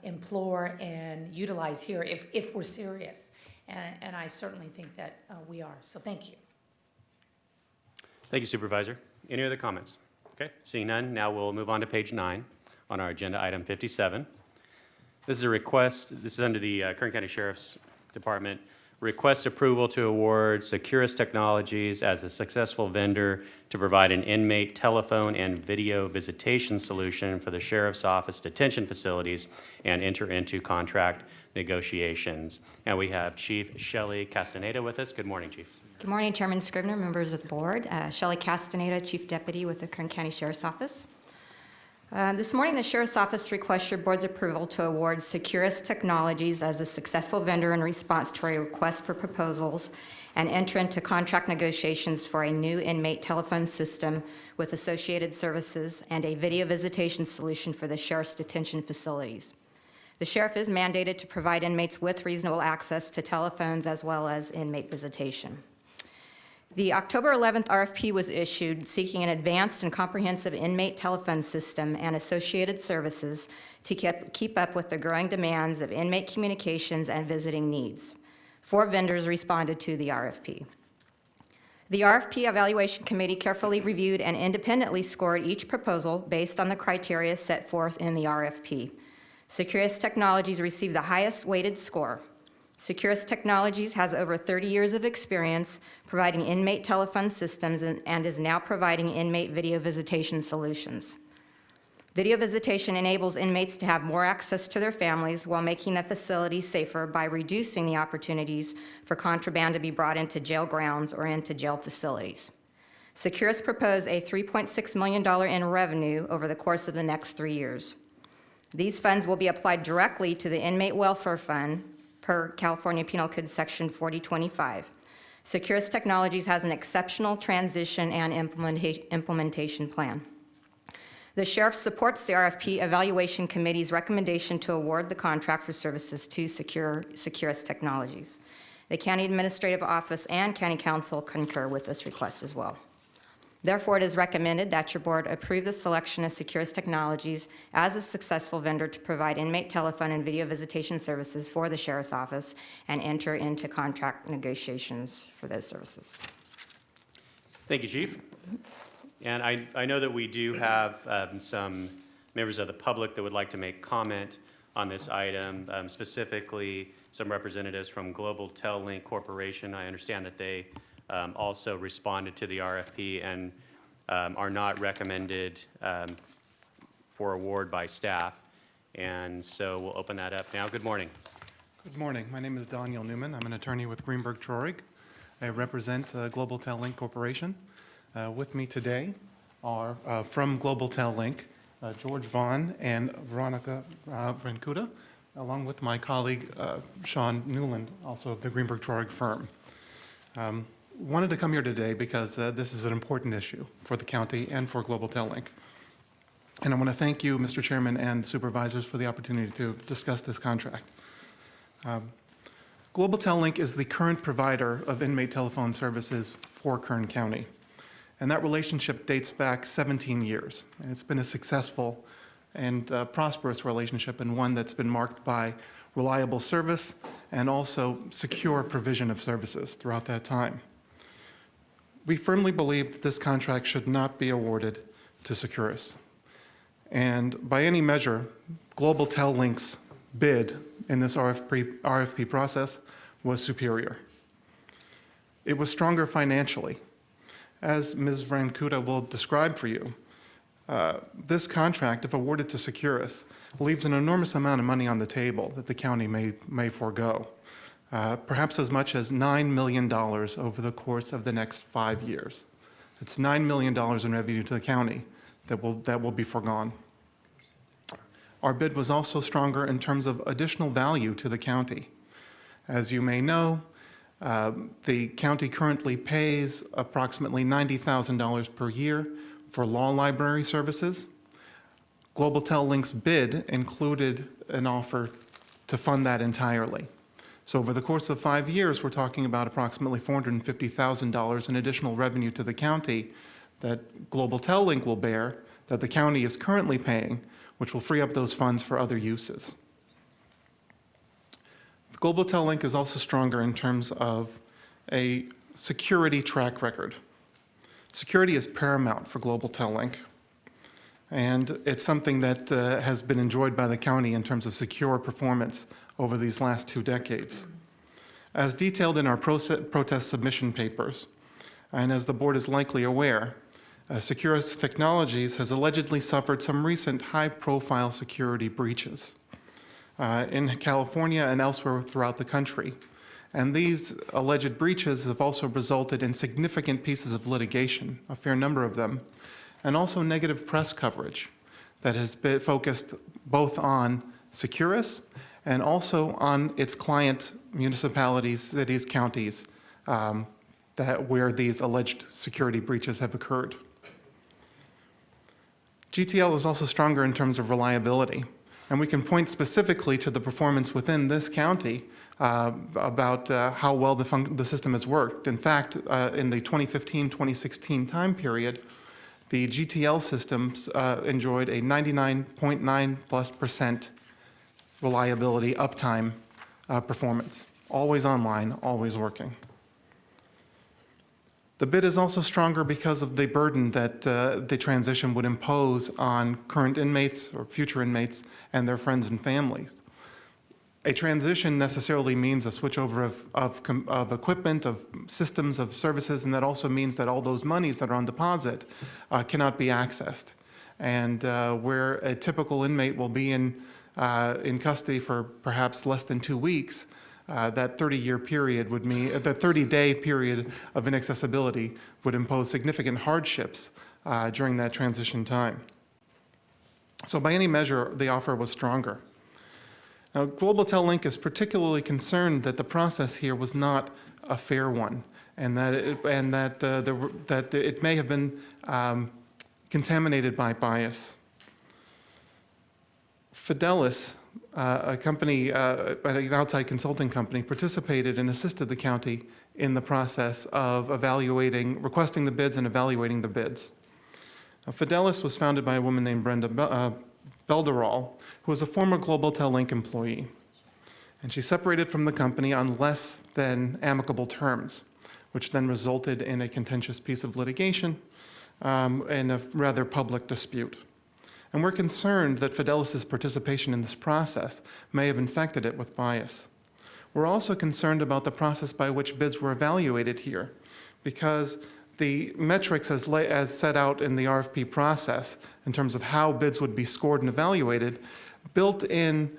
implore and utilize here if we're serious. And I certainly think that we are. So thank you. Thank you, Supervisor. Any other comments? Okay, seeing none, now we'll move on to page 9 on our agenda, item 57. This is a request, this is under the Kern County Sheriff's Department, request approval to award Securus Technologies as a successful vendor to provide an inmate telephone and video visitation solution for the Sheriff's Office detention facilities and enter into contract negotiations. And we have Chief Shelley Castaneda with us. Good morning, Chief. Good morning, Chairman Scrivener, members of the board. Shelley Castaneda, Chief Deputy with the Kern County Sheriff's Office. This morning, the Sheriff's Office requests your board's approval to award Securus Technologies as a successful vendor in response to a request for proposals and enter into contract negotiations for a new inmate telephone system with associated services and a video visitation solution for the sheriff's detention facilities. The sheriff is mandated to provide inmates with reasonable access to telephones as well as inmate visitation. The October 11th RFP was issued seeking an advanced and comprehensive inmate telephone system and associated services to keep up with the growing demands of inmate communications and visiting needs. 4 vendors responded to the RFP. The RFP Evaluation Committee carefully reviewed and independently scored each proposal based on the criteria set forth in the RFP. Securus Technologies received the highest weighted score. Securus Technologies has over 30 years of experience providing inmate telephone systems and is now providing inmate video visitation solutions. Video visitation enables inmates to have more access to their families while making the facility safer by reducing the opportunities for contraband to be brought into jail grounds or into jail facilities. Securus proposed a $3.6 million in revenue over the course of the next 3 years. These funds will be applied directly to the Inmate Welfare Fund per California Penal Code Section 4025. Securus Technologies has an exceptional transition and implementation plan. The Sheriff supports the RFP Evaluation Committee's recommendation to award the contract for services to Securus Technologies. The County Administrative Office and County Council concur with this request as well. Therefore, it is recommended that your board approve the selection of Securus Technologies as a successful vendor to provide inmate telephone and video visitation services for the Sheriff's Office and enter into contract negotiations for those services. Thank you, Chief. And I know that we do have some members of the public that would like to make comment on this item, specifically some representatives from Global Tel-Link Corporation. I understand that they also responded to the RFP and are not recommended for award by staff. And so we'll open that up now. Good morning. Good morning. My name is Daniel Newman. I'm an attorney with Greenberg Traurig. I represent Global Tel-Link Corporation. With me today are from Global Tel-Link, George Vaughn and Veronica Brancuda, along with my colleague Sean Newland, also of the Greenberg Traurig firm. Wanted to come here today because this is an important issue for the county and for Global Tel-Link. And I want to thank you, Mr. Chairman and supervisors, for the opportunity to discuss this contract. Global Tel-Link is the current provider of inmate telephone services for Kern County. And that relationship dates back 17 years. And it's been a successful and prosperous relationship, and one that's been marked by reliable service and also secure provision of services throughout that time. We firmly believe that this contract should not be awarded to Securus. And by any measure, Global Tel-Link's bid in this RFP process was superior. It was stronger financially. As Ms. Brancuda will describe for you, this contract, if awarded to Securus, leaves an enormous amount of money on the table that the county may forego. Perhaps as much as $9 million over the course of the next 5 years. It's $9 million in revenue to the county that will be foregone. Our bid was also stronger in terms of additional value to the county. As you may know, the county currently pays approximately $90,000 per year for law library services. Global Tel-Link's bid included an offer to fund that entirely. So over the course of 5 years, we're talking about approximately $450,000 in additional revenue to the county that Global Tel-Link will bear, that the county is currently paying, which will free up those funds for other uses. Global Tel-Link is also stronger in terms of a security track record. Security is paramount for Global Tel-Link, and it's something that has been enjoyed by the county in terms of secure performance over these last 2 decades. As detailed in our protest submission papers, and as the board is likely aware, Securus Technologies has allegedly suffered some recent high-profile security breaches in California and elsewhere throughout the country. And these alleged breaches have also resulted in significant pieces of litigation, a fair number of them, and also negative press coverage that has been focused both on Securus and also on its client municipalities, cities, counties, where these alleged security breaches have occurred. GTL is also stronger in terms of reliability, and we can point specifically to the performance within this county about how well the system has worked. In fact, in the 2015-2016 time period, the GTL systems enjoyed a 99.9+% reliability uptime performance. Always online, always working. The bid is also stronger because of the burden that the transition would impose on current inmates or future inmates and their friends and families. A transition necessarily means a switchover of equipment, of systems, of services, and that also means that all those monies that are on deposit cannot be accessed. And where a typical inmate will be in custody for perhaps less than 2 weeks, that 30-year period would mean, the 30-day period of inaccessibility would impose significant hardships during that transition time. So by any measure, the offer was stronger. Now, Global Tel Link is particularly concerned that the process here was not a fair one, and that it may have been contaminated by bias. Fidelis, a company, an outside consulting company, participated and assisted the county in the process of requesting the bids and evaluating the bids. Now, Fidelis was founded by a woman named Brenda Belderall, who was a former Global Tel Link employee. And she separated from the company on less than amicable terms, which then resulted in a contentious piece of litigation and a rather public dispute. And we're concerned that Fidelis' participation in this process may have infected it with bias. We're also concerned about the process by which bids were evaluated here, because the metrics as set out in the RFP process in terms of how bids would be scored and evaluated built in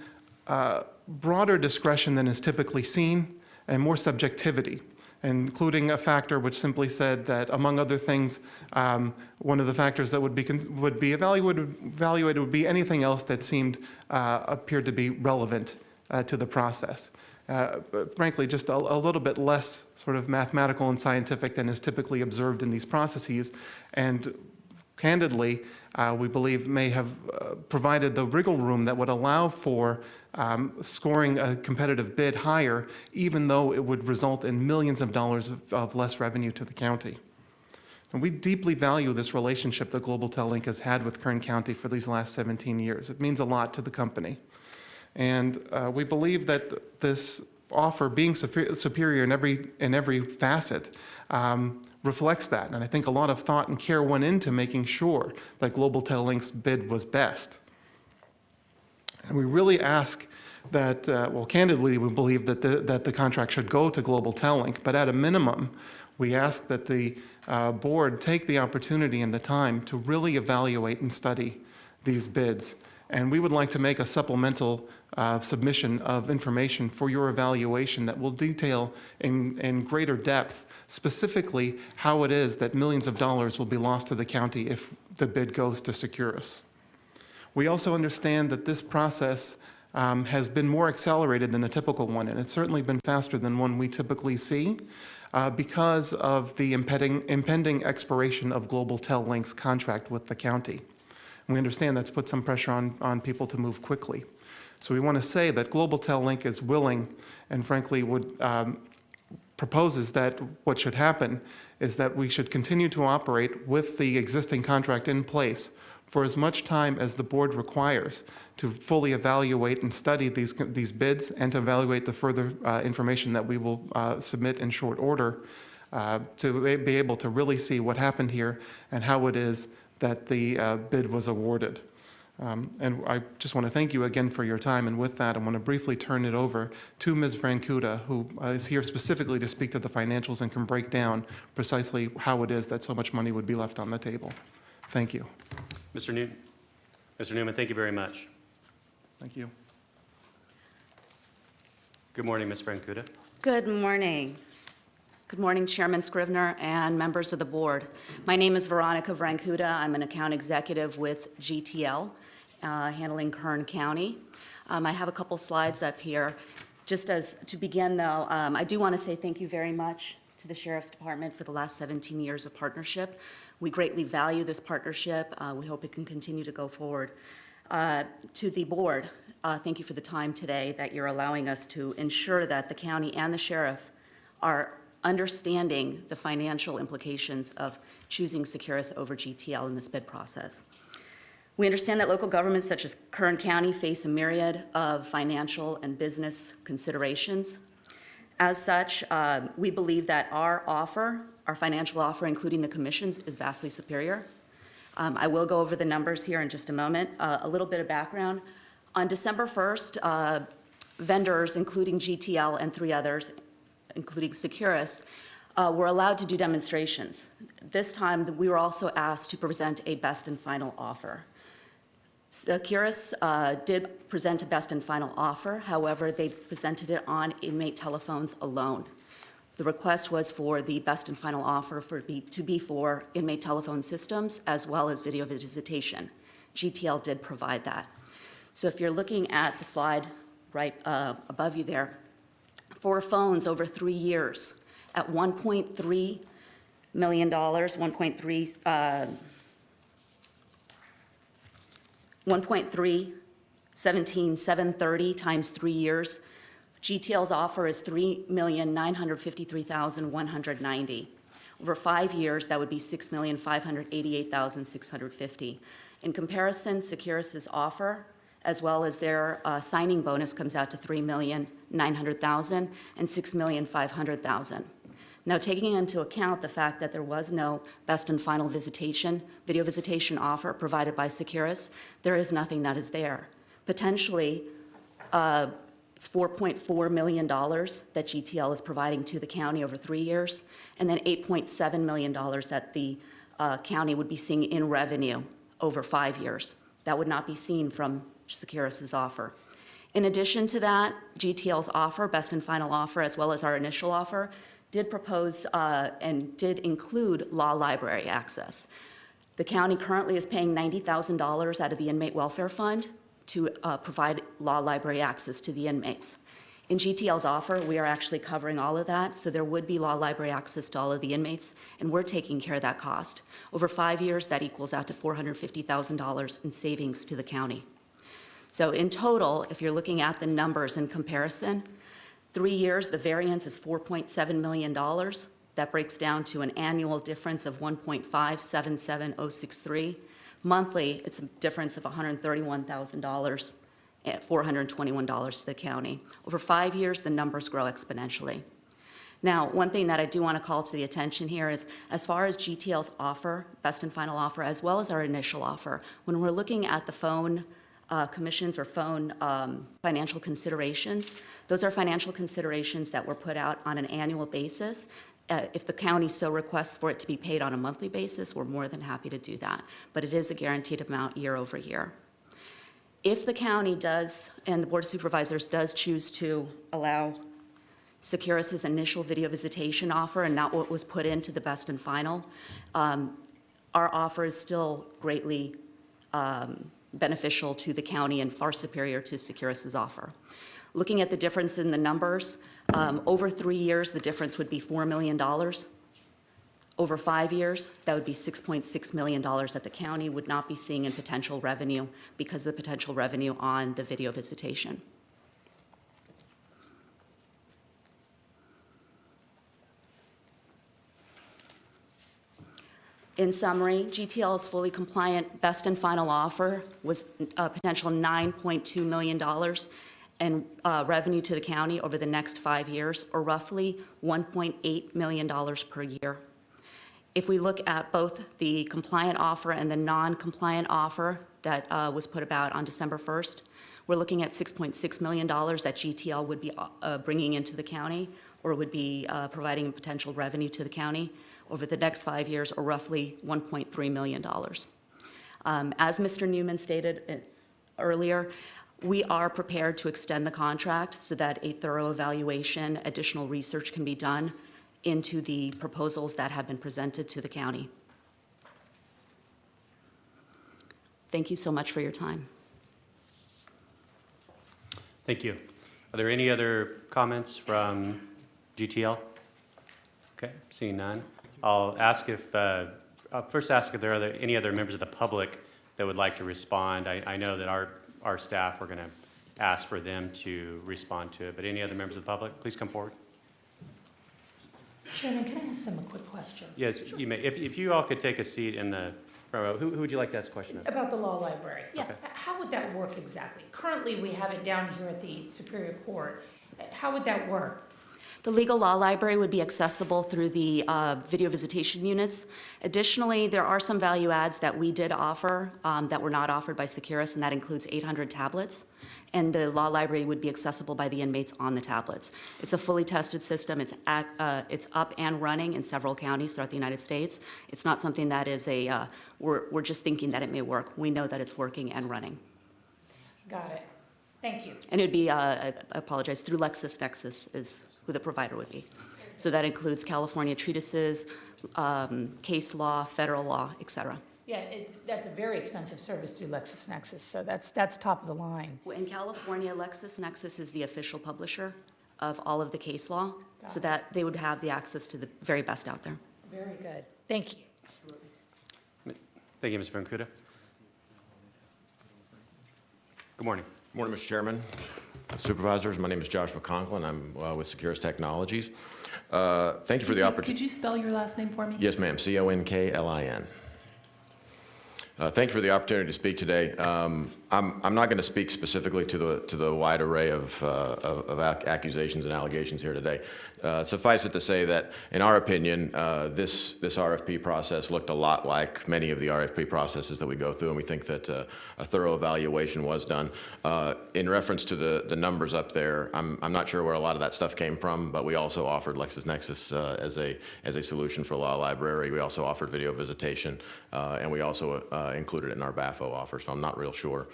broader discretion than is typically seen and more subjectivity, including a factor which simply said that, among other things, one of the factors that would be evaluated would be anything else that appeared to be relevant to the process. But frankly, just a little bit less sort of mathematical and scientific than is typically observed in these processes, and candidly, we believe may have provided the wriggle room that would allow for scoring a competitive bid higher, even though it would result in millions of dollars of less revenue to the county. And we deeply value this relationship that Global Tel Link has had with Kern County for these last 17 years. It means a lot to the company. And we believe that this offer, being superior in every facet, reflects that. And I think a lot of thought and care went into making sure that Global Tel Link's bid was best. And we really ask that, well, candidly, we believe that the contract should go to Global Tel Link, but at a minimum, we ask that the board take the opportunity and the time to really evaluate and study these bids. And we would like to make a supplemental submission of information for your evaluation that will detail in greater depth specifically how it is that millions of dollars will be lost to the county if the bid goes to Securus. We also understand that this process has been more accelerated than a typical one, and it's certainly been faster than one we typically see because of the impending expiration of Global Tel Link's contract with the county. And we understand that's put some pressure on people to move quickly. So we want to say that Global Tel Link is willing and frankly proposes that what should happen is that we should continue to operate with the existing contract in place for as much time as the board requires to fully evaluate and study these bids and to evaluate the further information that we will submit in short order to be able to really see what happened here and how it is that the bid was awarded. And I just want to thank you again for your time. And with that, I want to briefly turn it over to Ms. Francuda, who is here specifically to speak to the financials and can break down precisely how it is that so much money would be left on the table. Thank you. Mr. Newman, thank you very much. Thank you. Good morning, Ms. Francuda. Good morning. Good morning, Chairman Scrivener and members of the board. My name is Veronica Vrankuta. I'm an account executive with GTL, handling Kern County. I have a couple slides up here. Just as to begin, though, I do want to say thank you very much to the Sheriff's Department for the last 17 years of partnership. We greatly value this partnership. We hope it can continue to go forward. To the board, thank you for the time today that you're allowing us to ensure that the county and the sheriff are understanding the financial implications of choosing Securus over GTL in this bid process. We understand that local governments such as Kern County face a myriad of financial and business considerations. As such, we believe that our offer, our financial offer, including the commissions, is vastly superior. I will go over the numbers here in just a moment. A little bit of background. On December 1st, vendors, including GTL and 3 others, including Securus, were allowed to do demonstrations. This time, we were also asked to present a best and final offer. Securus did present a best and final offer. However, they presented it on inmate telephones alone. The request was for the best and final offer to be for inmate telephone systems as well as video visitation. GTL did provide that. So if you're looking at the slide right above you there, for phones over 3 years at $1.3 million, 1.317,730 times 3 years. GTL's offer is $3,953,190. Over 5 years, that would be $6,588,650. In comparison, Securus's offer, as well as their signing bonus, comes out to $3,900,000 and $6,500,000. Now, taking into account the fact that there was no best and final video visitation offer provided by Securus, there is nothing that is there. Potentially, it's $4.4 million that GTL is providing to the county over 3 years, and then $8.7 million that the county would be seeing in revenue over 5 years. That would not be seen from Securus's offer. In addition to that, GTL's offer, best and final offer, as well as our initial offer, did propose and did include law library access. The county currently is paying $90,000 out of the Inmate Welfare Fund to provide law library access to the inmates. In GTL's offer, we are actually covering all of that, so there would be law library access to all of the inmates, and we're taking care of that cost. Over 5 years, that equals out to $450,000 in savings to the county. So in total, if you're looking at the numbers in comparison, 3 years, the variance is $4.7 million. That breaks down to an annual difference of $1.577063. Monthly, it's a difference of $131,000, $421 to the county. Over 5 years, the numbers grow exponentially. Now, one thing that I do want to call to the attention here is, as far as GTL's offer, best and final offer, as well as our initial offer, when we're looking at the phone commissions or phone financial considerations, those are financial considerations that were put out on an annual basis. If the county so requests for it to be paid on a monthly basis, we're more than happy to do that. But it is a guaranteed amount year over year. If the county does, and the Board of Supervisors does choose to allow Securus's initial video visitation offer and not what was put into the best and final, our offer is still greatly beneficial to the county and far superior to Securus's offer. Looking at the difference in the numbers, over 3 years, the difference would be $4 million. Over 5 years, that would be $6.6 million that the county would not be seeing in potential revenue because of the potential revenue on the video visitation. In summary, GTL's fully compliant best and final offer was a potential $9.2 million in revenue to the county over the next 5 years, or roughly $1.8 million per year. If we look at both the compliant offer and the non-compliant offer that was put about on December 1st, we're looking at $6.6 million that GTL would be bringing into the county, or would be providing potential revenue to the county over the next 5 years, or roughly $1.3 million. As Mr. Newman stated earlier, we are prepared to extend the contract so that a thorough evaluation, additional research can be done into the proposals that have been presented to the county. Thank you so much for your time. Thank you. Are there any other comments from GTL? Okay, seeing none. I'll first ask if there are any other members of the public that would like to respond. I know that our staff are going to ask for them to respond to it, but any other members of the public, please come forward. Chairman, can I ask them a quick question? Yes, you may. If you all could take a seat in the front row. Who would you like to ask a question of? About the law library. Yes. How would that work exactly? Currently, we have it down here at the Superior Court. How would that work? The legal law library would be accessible through the video visitation units. Additionally, there are some value adds that we did offer that were not offered by Securus, and that includes 800 tablets. And the law library would be accessible by the inmates on the tablets. It's a fully tested system. It's up and running in several counties throughout the United States. It's not something that is we're just thinking that it may work. We know that it's working and running. Got it. Thank you. And it would be, I apologize, through LexisNexis is who the provider would be. So that includes California treatises, case law, federal law, et cetera. Yeah, that's a very expensive service through LexisNexis, so that's top of the line. In California, LexisNexis is the official publisher of all of the case law, so that they would have the access to the very best out there. Very good. Thank you. Absolutely. Thank you, Ms. Francuda. Good morning. Good morning, Mr. Chairman, Supervisors. My name is Joshua Conklin. I'm with Securus Technologies. Thank you for the opportunity. Could you spell your last name for me? Yes, ma'am. Conklin. Thank you for the opportunity to speak today. I'm not going to speak specifically to the wide array of accusations and allegations here today. Suffice it to say that, in our opinion, this RFP process looked a lot like many of the RFP processes that we go through, and we think that a thorough evaluation was done. In reference to the numbers up there, I'm not sure where a lot of that stuff came from, but we also offered LexisNexis as a solution for law library. We also offered video visitation, and we also included it in our BAFO offer, so I'm not real sure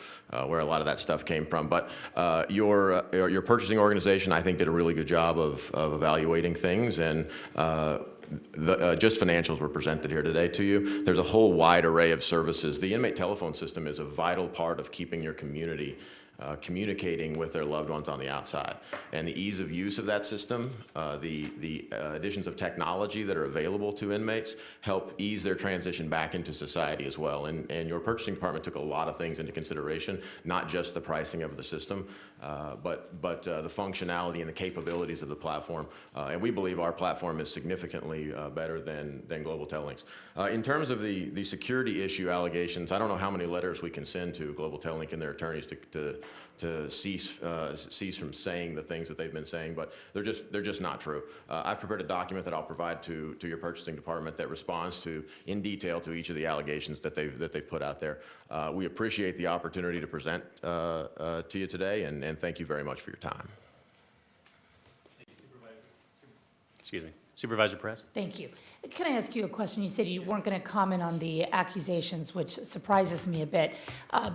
where a lot of that stuff came from. But your purchasing organization, I think, did a really good job of evaluating things, and just financials were presented here today to you. There's a whole wide array of services. The inmate telephone system is a vital part of keeping your community communicating with their loved ones on the outside. And the ease of use of that system, the additions of technology that are available to inmates help ease their transition back into society as well. And your purchasing department took a lot of things into consideration, not just the pricing of the system, but the functionality and the capabilities of the platform. And we believe our platform is significantly better than Global Tellink's. In terms of the security issue allegations, I don't know how many letters we can send to Global Tellink and their attorneys to cease from saying the things that they've been saying, but they're just not true. I've prepared a document that I'll provide to your purchasing department that responds in detail to each of the allegations that they've put out there. We appreciate the opportunity to present to you today, and thank you very much for your time. Excuse me. Supervisor Perez? Thank you. Can I ask you a question? You said you weren't going to comment on the accusations, which surprises me a bit.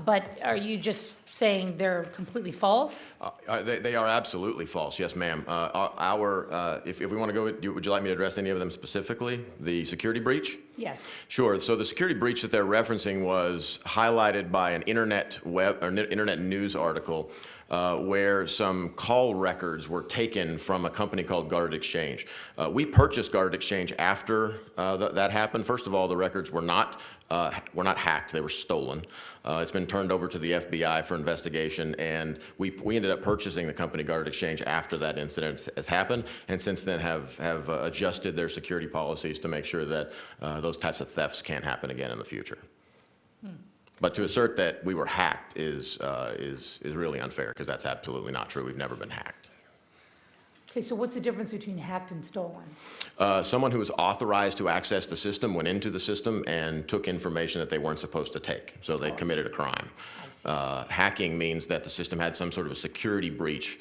But are you just saying they're completely false? They are absolutely false, yes, ma'am. If we want to go, would you like me to address any of them specifically? The security breach? Yes. Sure. So the security breach that they're referencing was highlighted by an internet news article where some call records were taken from a company called Guarded Exchange. We purchased Guarded Exchange after that happened. First of all, the records were not hacked; they were stolen. It's been turned over to the FBI for investigation, and we ended up purchasing the company Guarded Exchange after that incident has happened, and since then have adjusted their security policies to make sure that those types of thefts can't happen again in the future. But to assert that we were hacked is really unfair, because that's absolutely not true. We've never been hacked. Okay, so what's the difference between hacked and stolen? Someone who was authorized to access the system went into the system and took information that they weren't supposed to take, so they committed a crime. Hacking means that the system had some sort of a security breach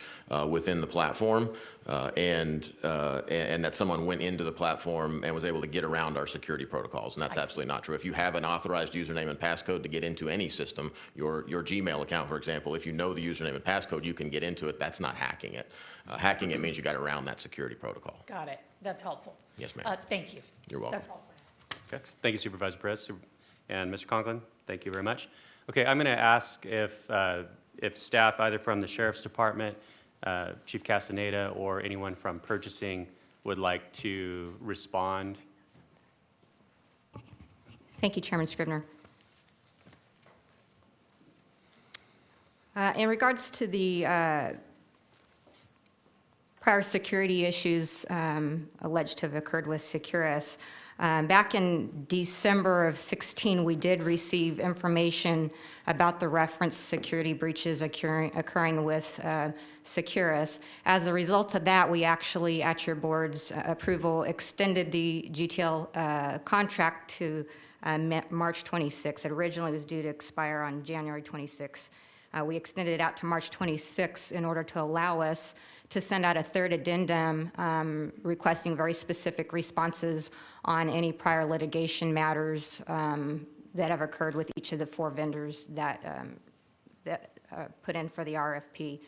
within the platform, and that someone went into the platform and was able to get around our security protocols, and that's absolutely not true. If you have an authorized username and passcode to get into any system, your Gmail account, for example, if you know the username and passcode, you can get into it. That's not hacking it. Hacking it means you got around that security protocol. Got it. That's helpful. Yes, ma'am. Thank you. You're welcome. That's all. Okay, thank you, Supervisor Perez. And Mr. Conklin, thank you very much. Okay, I'm going to ask if staff, either from the Sheriff's Department, Chief Castaneda, or anyone from purchasing would like to respond. Thank you, Chairman Scrivener. In regards to the prior security issues alleged to have occurred with Securus, back in December of 16, we did receive information about the reference security breaches occurring with Securus. As a result of that, we actually, at your board's approval, extended the GTL contract to March 26. It originally was due to expire on January 26. We extended it out to March 26 in order to allow us to send out a third addendum requesting very specific responses on any prior litigation matters that have occurred with each of the 4 vendors that put in for the RFP.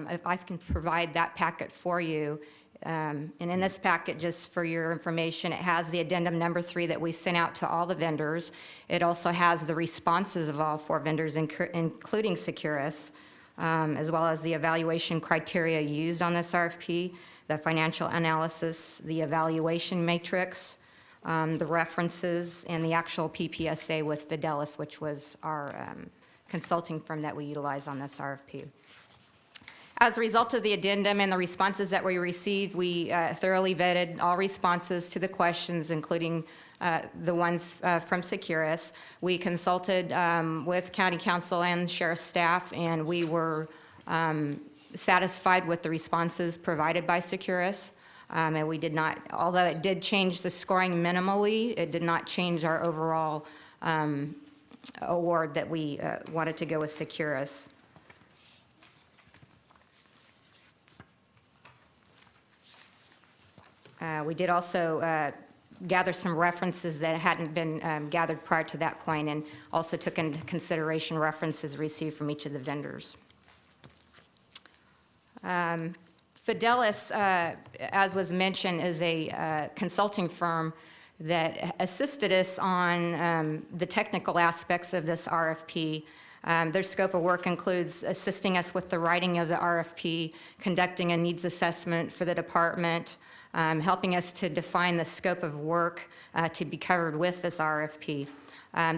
If I can provide that packet for you, and in this packet, just for your information, it has the addendum number 3 that we sent out to all the vendors. It also has the responses of all 4 vendors, including Securus, as well as the evaluation criteria used on this RFP, the financial analysis, the evaluation matrix, the references, and the actual PPSA with Fidelis, which was our consulting firm that we utilized on this RFP. As a result of the addendum and the responses that we received, we thoroughly vetted all responses to the questions, including the ones from Securus. We consulted with County Council and Sheriff's staff, and we were satisfied with the responses provided by Securus. And we did not, although it did change the scoring minimally, it did not change our overall award that we wanted to go with Securus. We did also gather some references that hadn't been gathered prior to that point, and also took into consideration references received from each of the vendors. Fidelis, as was mentioned, is a consulting firm that assisted us on the technical aspects of this RFP. Their scope of work includes assisting us with the writing of the RFP, conducting a needs assessment for the department, helping us to define the scope of work to be covered with this RFP.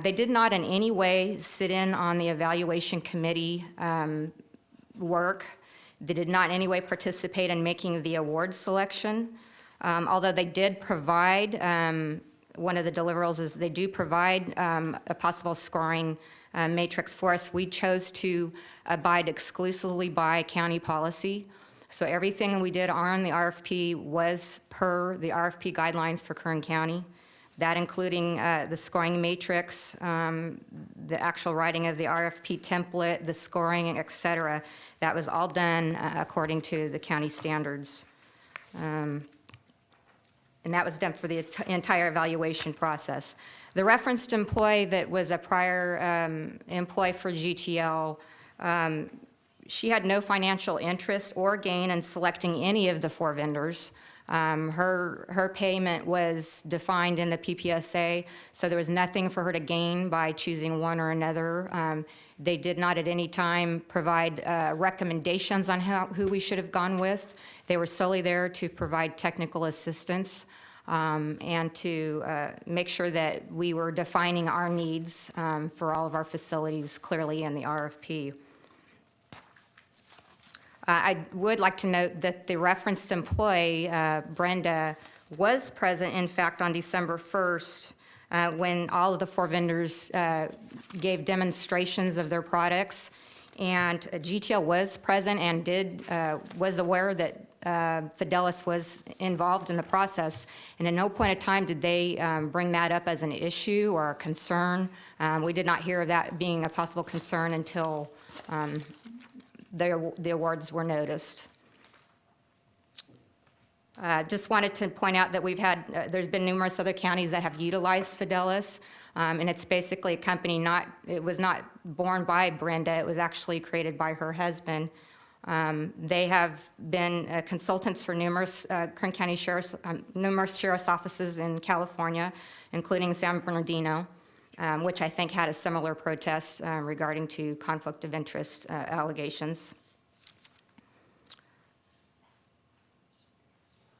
They did not in any way sit in on the evaluation committee work. They did not in any way participate in making the award selection. Although they did provide, one of the deliverables is they do provide a possible scoring matrix for us. We chose to abide exclusively by county policy. So everything we did on the RFP was per the RFP guidelines for Kern County. That including the scoring matrix, the actual writing of the RFP template, the scoring, et cetera. That was all done according to the county standards. And that was done for the entire evaluation process. The referenced employee that was a prior employee for GTL, she had no financial interest or gain in selecting any of the 4 vendors. Her payment was defined in the PPSA, so there was nothing for her to gain by choosing one or another. They did not at any time provide recommendations on who we should have gone with. They were solely there to provide technical assistance and to make sure that we were defining our needs for all of our facilities clearly in the RFP. I would like to note that the referenced employee, Brenda, was present, in fact, on December 1st when all of the 4 vendors gave demonstrations of their products. And GTL was present and was aware that Fidelis was involved in the process. And at no point in time did they bring that up as an issue or a concern. We did not hear of that being a possible concern until the awards were noticed. Just wanted to point out that there's been numerous other counties that have utilized Fidelis, and it's basically a company it was not born by Brenda, it was actually created by her husband. They have been consultants for numerous Kern County numerous sheriff's offices in California, including San Bernardino, which I think had a similar protest regarding to conflict of interest allegations.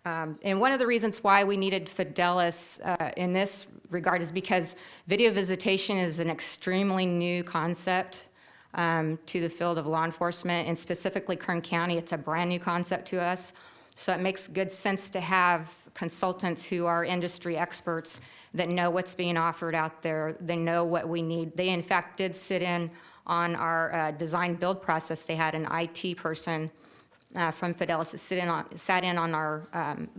And one of the reasons why we needed Fidelis in this regard is because video visitation is an extremely new concept to the field of law enforcement, and specifically Kern County. It's a brand new concept to us. So it makes good sense to have consultants who are industry experts that know what's being offered out there. They know what we need. They, in fact, did sit in on our design build process. They had an IT person from Fidelis that sat in on our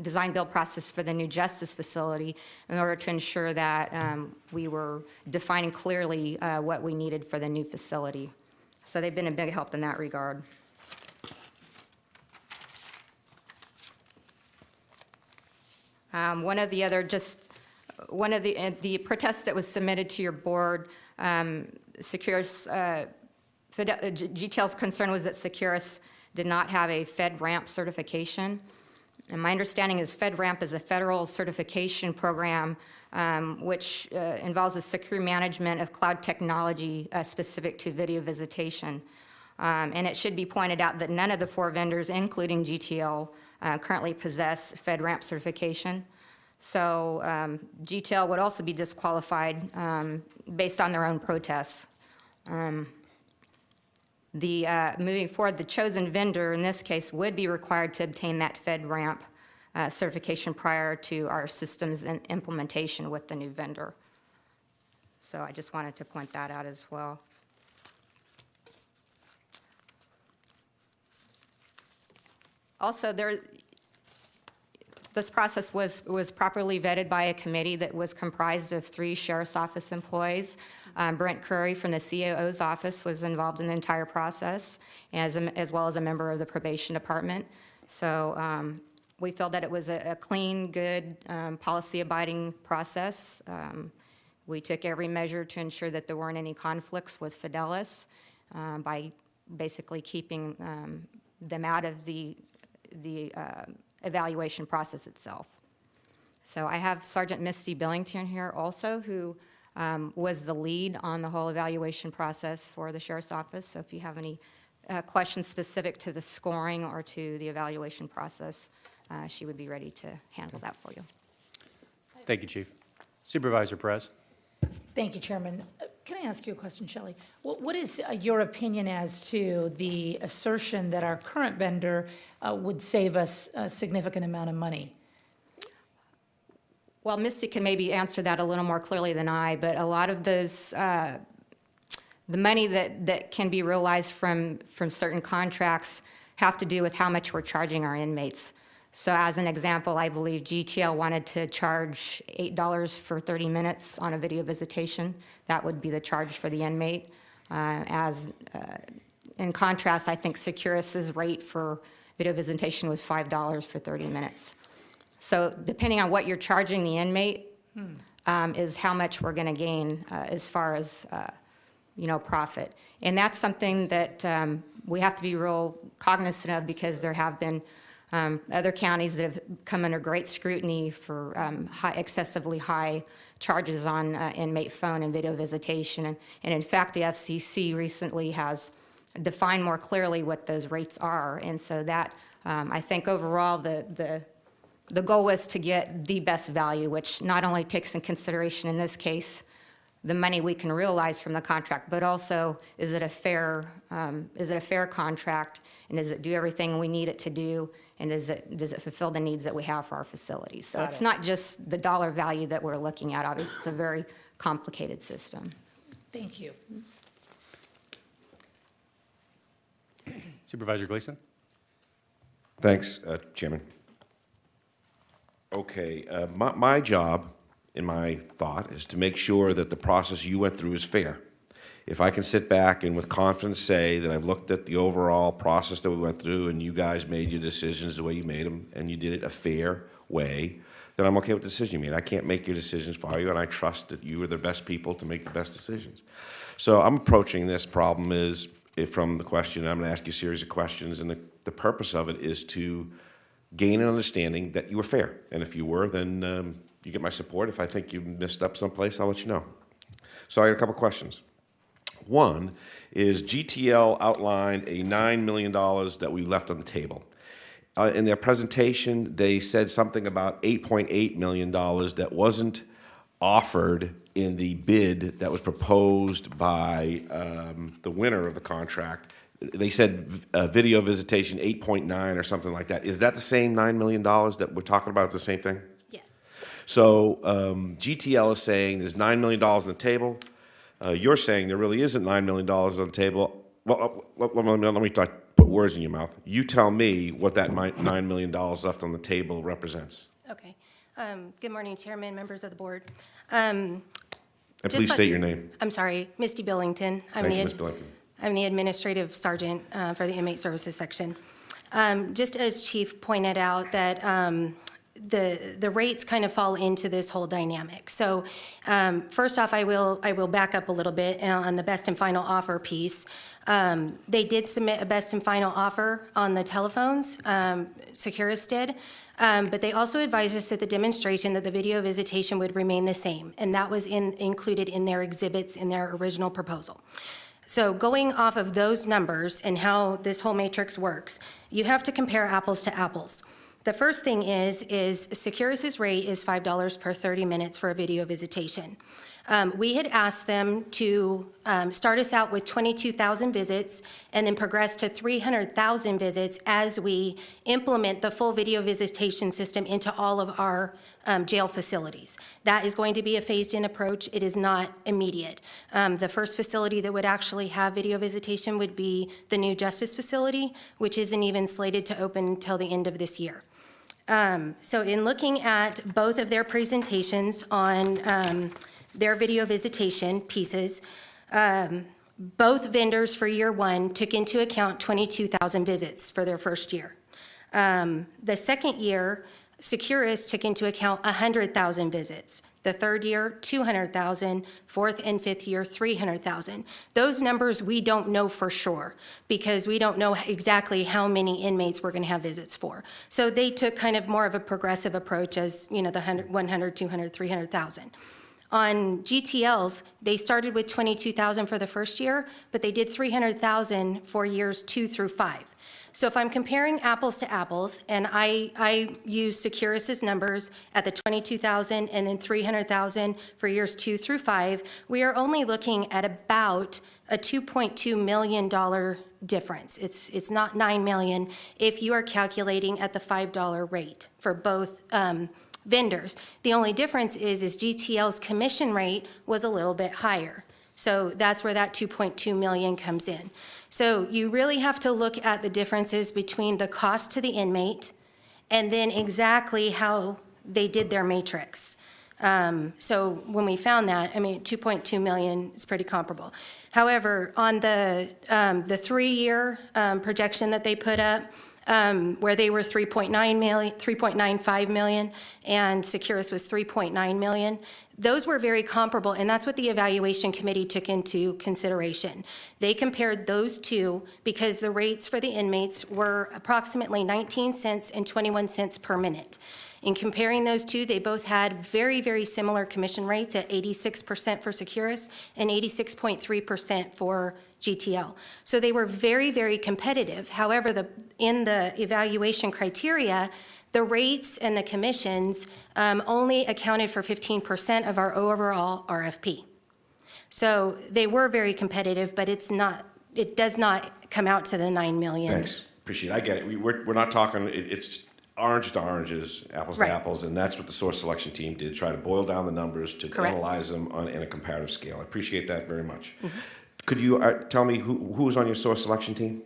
design build process for the new justice facility in order to ensure that we were defining clearly what we needed for the new facility. So they've been a big help in that regard. One of the protests that was submitted to your board, Securus, GTL's concern was that Securus did not have a FedRAMP certification. And my understanding is FedRAMP is a federal certification program which involves the secure management of cloud technology specific to video visitation. And it should be pointed out that none of the 4 vendors, including GTL, currently possess FedRAMP certification. So GTL would also be disqualified based on their own protests. Moving forward, the chosen vendor in this case would be required to obtain that FedRAMP certification prior to our systems and implementation with the new vendor. So I just wanted to point that out as well. Also, this process was properly vetted by a committee that was comprised of 3 sheriff's office employees. Brent Curry from the COO's office was involved in the entire process, as well as a member of the probation department. So we felt that it was a clean, good, policy-abiding process. We took every measure to ensure that there weren't any conflicts with Fidelis by basically keeping them out of the evaluation process itself. So I have Sergeant Misty Billington here also, who was the lead on the whole evaluation process for the Sheriff's Office. So if you have any questions specific to the scoring or to the evaluation process, she would be ready to handle that for you. Thank you, Chief. Supervisor Perez. Thank you, Chairman. Can I ask you a question, Shelley? What is your opinion as to the assertion that our current vendor would save us a significant amount of money? Well, Misty can maybe answer that a little more clearly than I, but a lot of those, the money that can be realized from certain contracts have to do with how much we're charging our inmates. So as an example, I believe GTL wanted to charge $8 for 30 minutes on a video visitation. That would be the charge for the inmate. In contrast, I think Securus's rate for video visitation was $5 for 30 minutes. So depending on what you're charging the inmate is how much we're going to gain as far as profit. And that's something that we have to be real cognizant of, because there have been other counties that have come under great scrutiny for excessively high charges on inmate phone and video visitation. And in fact, the FCC recently has defined more clearly what those rates are. And so that, I think overall, the goal was to get the best value, which not only takes in consideration, in this case, the money we can realize from the contract, but also, is it a fair contract, and does it do everything we need it to do, and does it fulfill the needs that we have for our facilities? So it's not just the dollar value that we're looking at. Obviously, it's a very complicated system. Thank you. Supervisor Gleason. Thanks, Chairman. Okay, my job, in my thought, is to make sure that the process you went through is fair. If I can sit back and with confidence say that I've looked at the overall process that we went through and you guys made your decisions the way you made them and you did it a fair way, then I'm okay with the decision you made. I can't make your decisions for you, and I trust that you are the best people to make the best decisions. So I'm approaching this problem as from the question. I'm going to ask you a series of questions, and the purpose of it is to gain an understanding that you were fair. And if you were, then you get my support. If I think you messed up someplace, I'll let you know. So I got a couple questions. One is GTL outlined a $9 million that we left on the table. In their presentation, they said something about $8.8 million that wasn't offered in the bid that was proposed by the winner of the contract. They said video visitation 8.9 or something like that. Is that the same $9 million that we're talking about? It's the same thing? Yes. So GTL is saying there's $9 million on the table. You're saying there really isn't $9 million on the table. Well, let me put words in your mouth. You tell me what that $9 million left on the table represents. Okay. Good morning, Chairman, members of the board. And please state your name. I'm sorry, Misty Billington. Thank you, Ms. Billington. I'm the administrative sergeant for the Inmate Services Section. Just as Chief pointed out, that the rates kind of fall into this whole dynamic. So first off, I will back up a little bit on the best and final offer piece. They did submit a best and final offer on the telephones, Securus did, but they also advised us at the demonstration that the video visitation would remain the same, and that was included in their exhibits in their original proposal. So going off of those numbers and how this whole matrix works, you have to compare apples to apples. The first thing is Securus's rate is $5 per 30 minutes for a video visitation. We had asked them to start us out with 22,000 visits and then progress to 300,000 visits as we implement the full video visitation system into all of our jail facilities. That is going to be a phased-in approach. It is not immediate. The first facility that would actually have video visitation would be the new Justice Facility, which isn't even slated to open until the end of this year. So in looking at both of their presentations on their video visitation pieces, both vendors for year one took into account 22,000 visits for their first year. The second year, Securus took into account 100,000 visits. The third year, 200,000, fourth and fifth year, 300,000. Those numbers we don't know for sure because we don't know exactly how many inmates we're gonna have visits for. So they took kind of more of a progressive approach as, you know, the 100, 200, 300,000. On GTLs, they started with 22,000 for the first year, but they did 300,000 for years 2 through 5. So if I'm comparing apples to apples, and I use Securus's numbers at the 22,000 and then 300,000 for years 2 through 5, we are only looking at about a $2.2 million difference. It's not $9 million if you are calculating at the $5 rate for both vendors. The only difference is GTL's commission rate was a little bit higher. So that's where that $2.2 million comes in. So you really have to look at the differences between the cost to the inmate and then exactly how they did their matrix. So when we found that, I mean, 2.2 million is pretty comparable. However, on the 3-year projection that they put up, where they were 3.95 million and Securus was 3.9 million. Those were very comparable, and that's what the evaluation committee took into consideration. They compared those two because the rates for the inmates were approximately 19 cents and 21 cents per minute. In comparing those two, they both had very, very similar commission rates at 86% for Securus and 86.3% for GTL. So they were very, very competitive. However, in the evaluation criteria, the rates and the commissions only accounted for 15% of our overall RFP. So they were very competitive, but it does not come out to the 9 million. Thanks, appreciate it. I get it. We're not talking, it's orange to oranges, apples to apples, and that's what the source selection team did, try to boil down the numbers to analyze them in a comparative scale. I appreciate that very much. Mm-hmm. Could you tell me who was on your source selection team?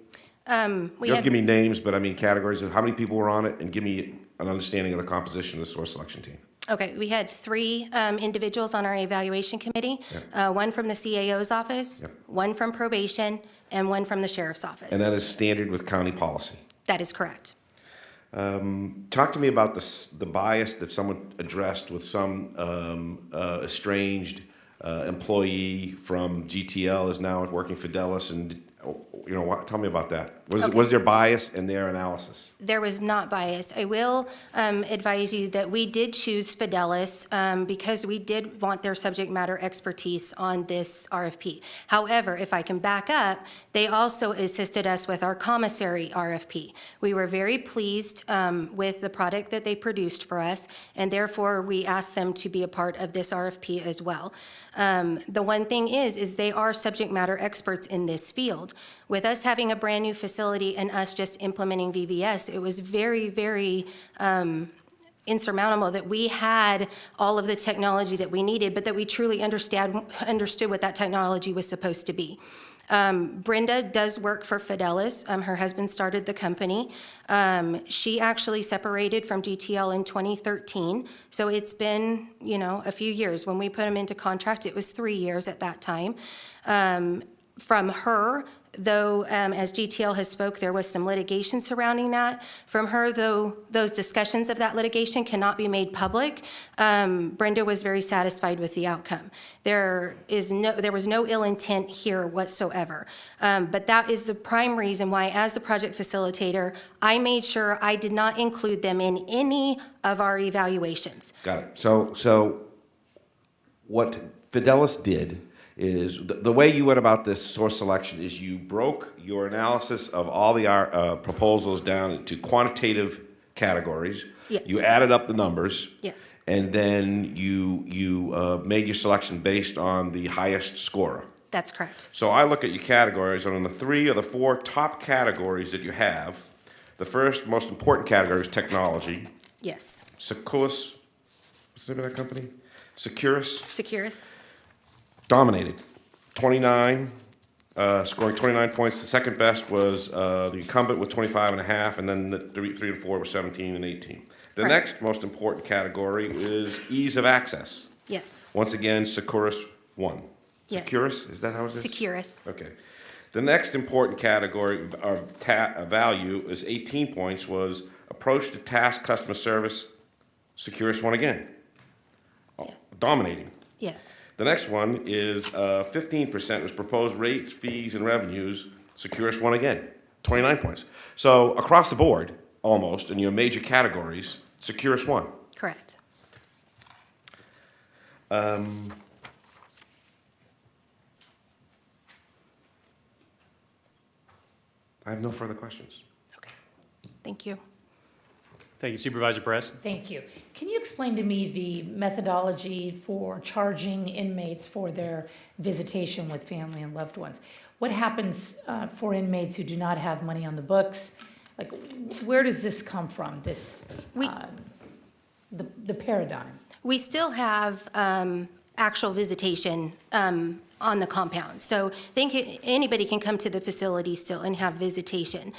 You don't have to give me names, but I mean categories of how many people were on it, and give me an understanding of the composition of the source selection team. Okay, we had 3 individuals on our evaluation committee, one from the CAO's office, one from probation, and one from the sheriff's office. And that is standard with county policy? That is correct. Talk to me about the bias that someone addressed with some estranged employee from GTL is now working for Fidelis, and Tell me about that. Was there bias in their analysis? There was not bias. I will advise you that we did choose Fidelis because we did want their subject matter expertise on this RFP. However, if I can back up, they also assisted us with our commissary RFP. We were very pleased with the product that they produced for us, and therefore we asked them to be a part of this RFP as well. The one thing is they are subject matter experts in this field. With us having a brand new facility and us just implementing VBS, it was very, very insurmountable that we had all of the technology that we needed, but that we truly understood what that technology was supposed to be. Brenda does work for Fidelis. Her husband started the company. She actually separated from GTL in 2013. So it's been, a few years. When we put them into contract, it was 3 years at that time. From her, though, as GTL has spoke, there was some litigation surrounding that. From her, though, those discussions of that litigation cannot be made public. Brenda was very satisfied with the outcome. There was no ill intent here whatsoever. But that is the prime reason why, as the project facilitator, I made sure I did not include them in any of our evaluations. Got it. So what Fidelis did is the way you went about this source selection is you broke your analysis of all the proposals down into quantitative categories. Yes. You added up the numbers. Yes. And then you made your selection based on the highest scorer. That's correct. So I look at your categories, and on the 3 or the 4 top categories that you have, the first most important category is technology. Yes. Securus, what's the name of that company? Securus. Dominated, 29, scoring 29 points. The second best was the incumbent with 25.5, and then the 3 and 4 were 17 and 18. The Right. next most important category is ease of access. Yes. Once again, Securus won. Yes. Securus, is that how it is? Securus. Okay. The next important category of value is 18 points, was approach to task customer service. Securus won again. Dominating. Yes. The next one is 15% was proposed rates, fees, and revenues. Securus won again, 29 points. So across the board, almost, in your major categories, Securus won. Correct. I have no further questions. Thank you. Thank you, Supervisor Perez. Thank you. Can you explain to me the methodology for charging inmates for their visitation with family and loved ones? What happens for inmates who do not have money on the books? Like, where does this come from, the paradigm? We still have actual visitation on the compound. So anybody can come to the facility still and have visitation.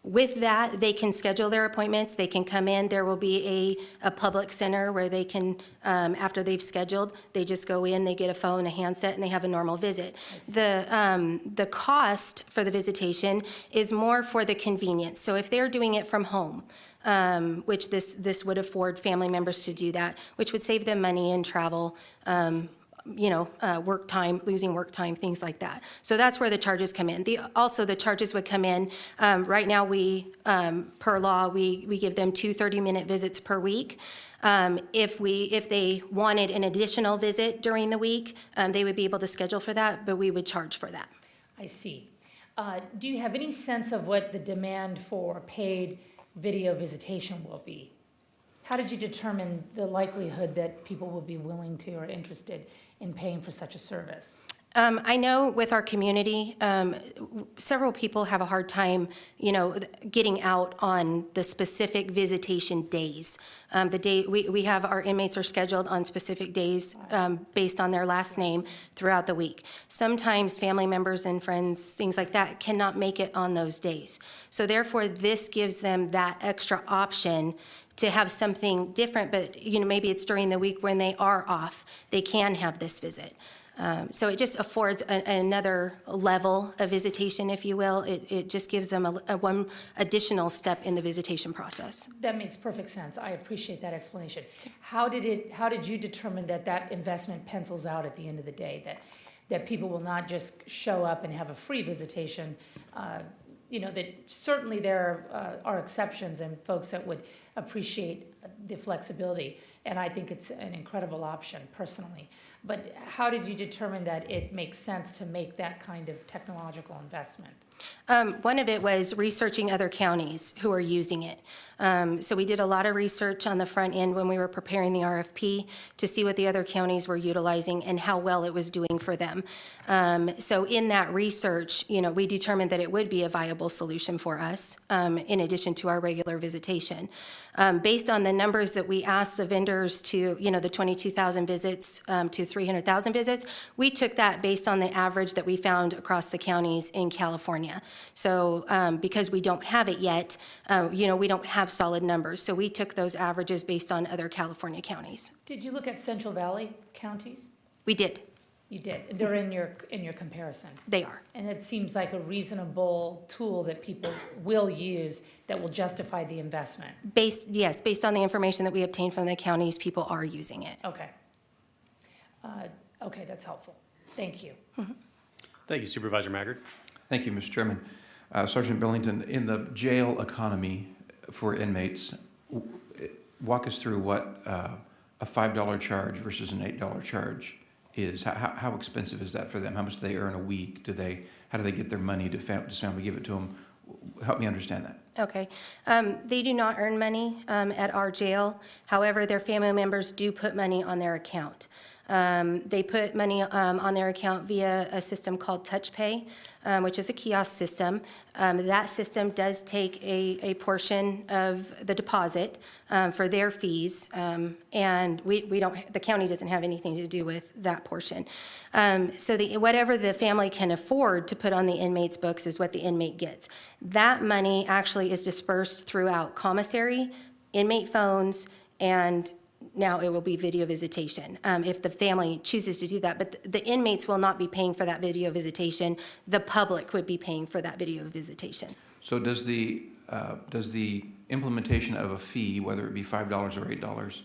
With that, they can schedule their appointments, they can come in, there will be a public center where they can, after they've scheduled, they just go in, they get a phone, a handset, and they have a normal visit. The cost for the visitation is more for the convenience. So if they're doing it from home, which this would afford family members to do that, which would save them money in travel, work time, losing work time, things like that. So that's where the charges come in. Also, the charges would come in, right now per law, we give them 2 30-minute visits per week. If they wanted an additional visit during the week, they would be able to schedule for that, but we would charge for that. I see. Do you have any sense of what the demand for paid video visitation will be? How did you determine the likelihood that people will be willing to or interested in paying for such a service? I know with our community, several people have a hard time, getting out on the specific visitation days. We have our inmates are scheduled on specific days based on their last name throughout the week. Sometimes family members and friends, things like that, cannot make it on those days. So therefore, this gives them that extra option to have something different, but maybe it's during the week when they are off, they can have this visit. So it just affords another level of visitation, if you will. It just gives them one additional step in the visitation process. That makes perfect sense. I appreciate that explanation. How did you determine that investment pencils out at the end of the day, that people will not just show up and have a free visitation. That certainly there are exceptions and folks that would appreciate the flexibility. And I think it's an incredible option personally. But how did you determine that it makes sense to make that kind of technological investment? One of it was researching other counties who are using it. So we did a lot of research on the front end when we were preparing the RFP to see what the other counties were utilizing and how well it was doing for them. So in that research, we determined that it would be a viable solution for us, in addition to our regular visitation. Based on the numbers that we asked the vendors to, the 22,000 visits to 300,000 visits, we took that based on the average that we found across the counties in California. So because we don't have it yet, we don't have solid numbers. So we took those averages based on other California counties. Did you look at Central Valley counties? We did. You did. They're in your comparison. They are. And it seems like a reasonable tool that people will use that will justify the investment. Based on the information that we obtained from the counties, people are using it. Okay. Okay, that's helpful. Thank you. Thank you, Supervisor Maggard. Thank you, Mr. Chairman. Sergeant Billington, in the jail economy for inmates, walk us through what a $5 charge versus an $8 charge is. How expensive is that for them? How much do they earn a week? How do they get their money? Does family give it to them? Help me understand that. Okay. They do not earn money at our jail. However, their family members do put money on their account. They put money on their account via a system called TouchPay, which is a kiosk system. That system does take a portion of the deposit for their fees, and the county doesn't have anything to do with that portion. So whatever the family can afford to put on the inmate's books is what the inmate gets. That money actually is dispersed throughout commissary, inmate phones, and now it will be video visitation if the family chooses to do that. But the inmates will not be paying for that video visitation. The public would be paying for that video visitation. So does the implementation of a fee, whether it be $5 or $8,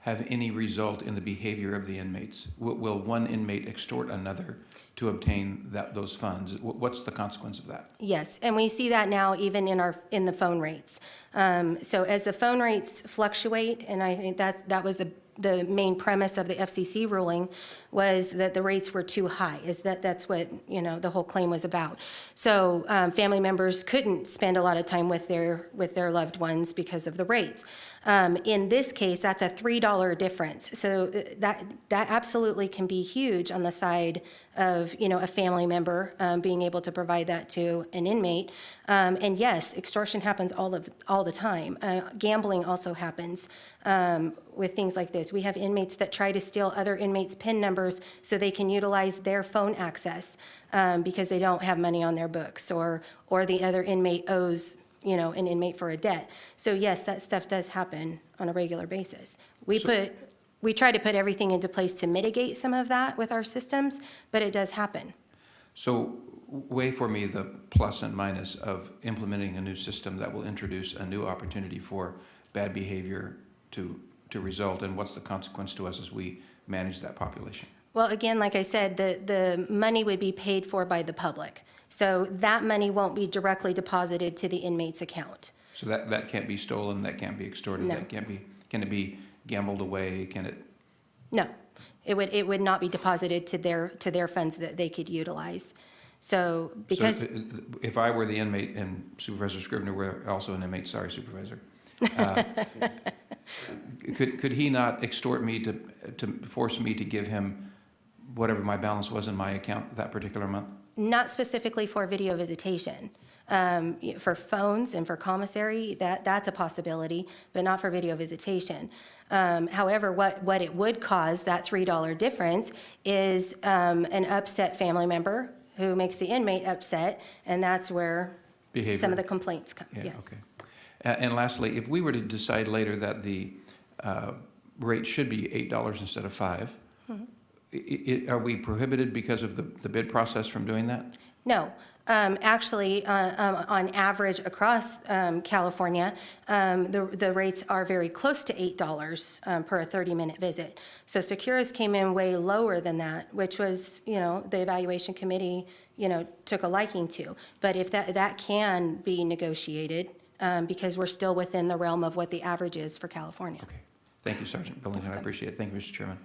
have any result in the behavior of the inmates? Will one inmate extort another to obtain those funds? What's the consequence of that? Yes, and we see that now even in the phone rates. So as the phone rates fluctuate, and I think that was the main premise of the FCC ruling, was that the rates were too high. That's what the whole claim was about. So family members couldn't spend a lot of time with their loved ones because of the rates. In this case, that's a $3 difference. So that absolutely can be huge on the side of a family member being able to provide that to an inmate. And yes, extortion happens all the time. Gambling also happens with things like this. We have inmates that try to steal other inmates' PIN numbers so they can utilize their phone access because they don't have money on their books, or the other inmate owes an inmate for a debt. So yes, that stuff does happen on a regular basis. We try to put everything into place to mitigate some of that with our systems, but it does happen. So weigh for me the plus and minus of implementing a new system that will introduce a new opportunity for bad behavior to result, and what's the consequence to us as we manage that population? Well, again, like I said, the money would be paid for by the public. So that money won't be directly deposited to the inmate's account. So that can't be stolen, that can't be extorted, No. Can it be gambled away, can it? No, it would not be deposited to their funds that they could utilize. So because. So if I were the inmate and Supervisor Scrivener were also an inmate, sorry, Supervisor, could he not extort me to force me to give him whatever my balance was in my account that particular month? Not specifically for video visitation. For phones and for commissary, that's a possibility, but not for video visitation. However, what it would cause, that $3 difference, is an upset family member who makes the inmate upset, and that's where some of the complaints come. Yeah, Yes. okay. And lastly, if we were to decide later that the rate should be $8 instead of $5, are we prohibited because of the bid process from doing that? No. Actually, on average across California, the rates are very close to $8 per 30-minute visit. So Securus came in way lower than that, which was, the evaluation committee, took a liking to. But if that can be negotiated, because we're still within the realm of what the average is for California. Okay. Thank you, Sergeant Billington. I appreciate it. Thank you, Mr. Chairman.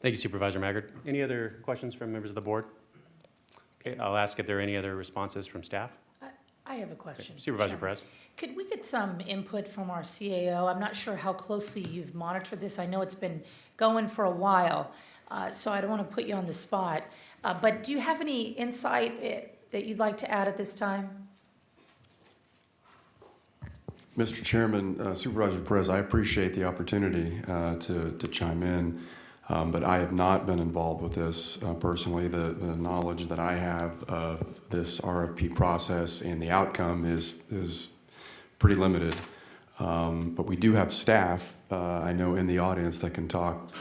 Thank you, Supervisor Maggard. Any other questions from members of the board? Okay, I'll ask if there are any other responses from staff. I have a question. Supervisor Chairman. Perez. Could we get some input from our CAO? I'm not sure how closely you've monitored this. I know it's been going for a while, so I don't want to put you on the spot. But do you have any insight that you'd like to add at this time? Mr. Chairman, Supervisor Perez, I appreciate the opportunity to chime in, but I have not been involved with this personally. The knowledge that I have of this RFP process and the outcome is pretty limited. But we do have staff, I know, in the audience that can talk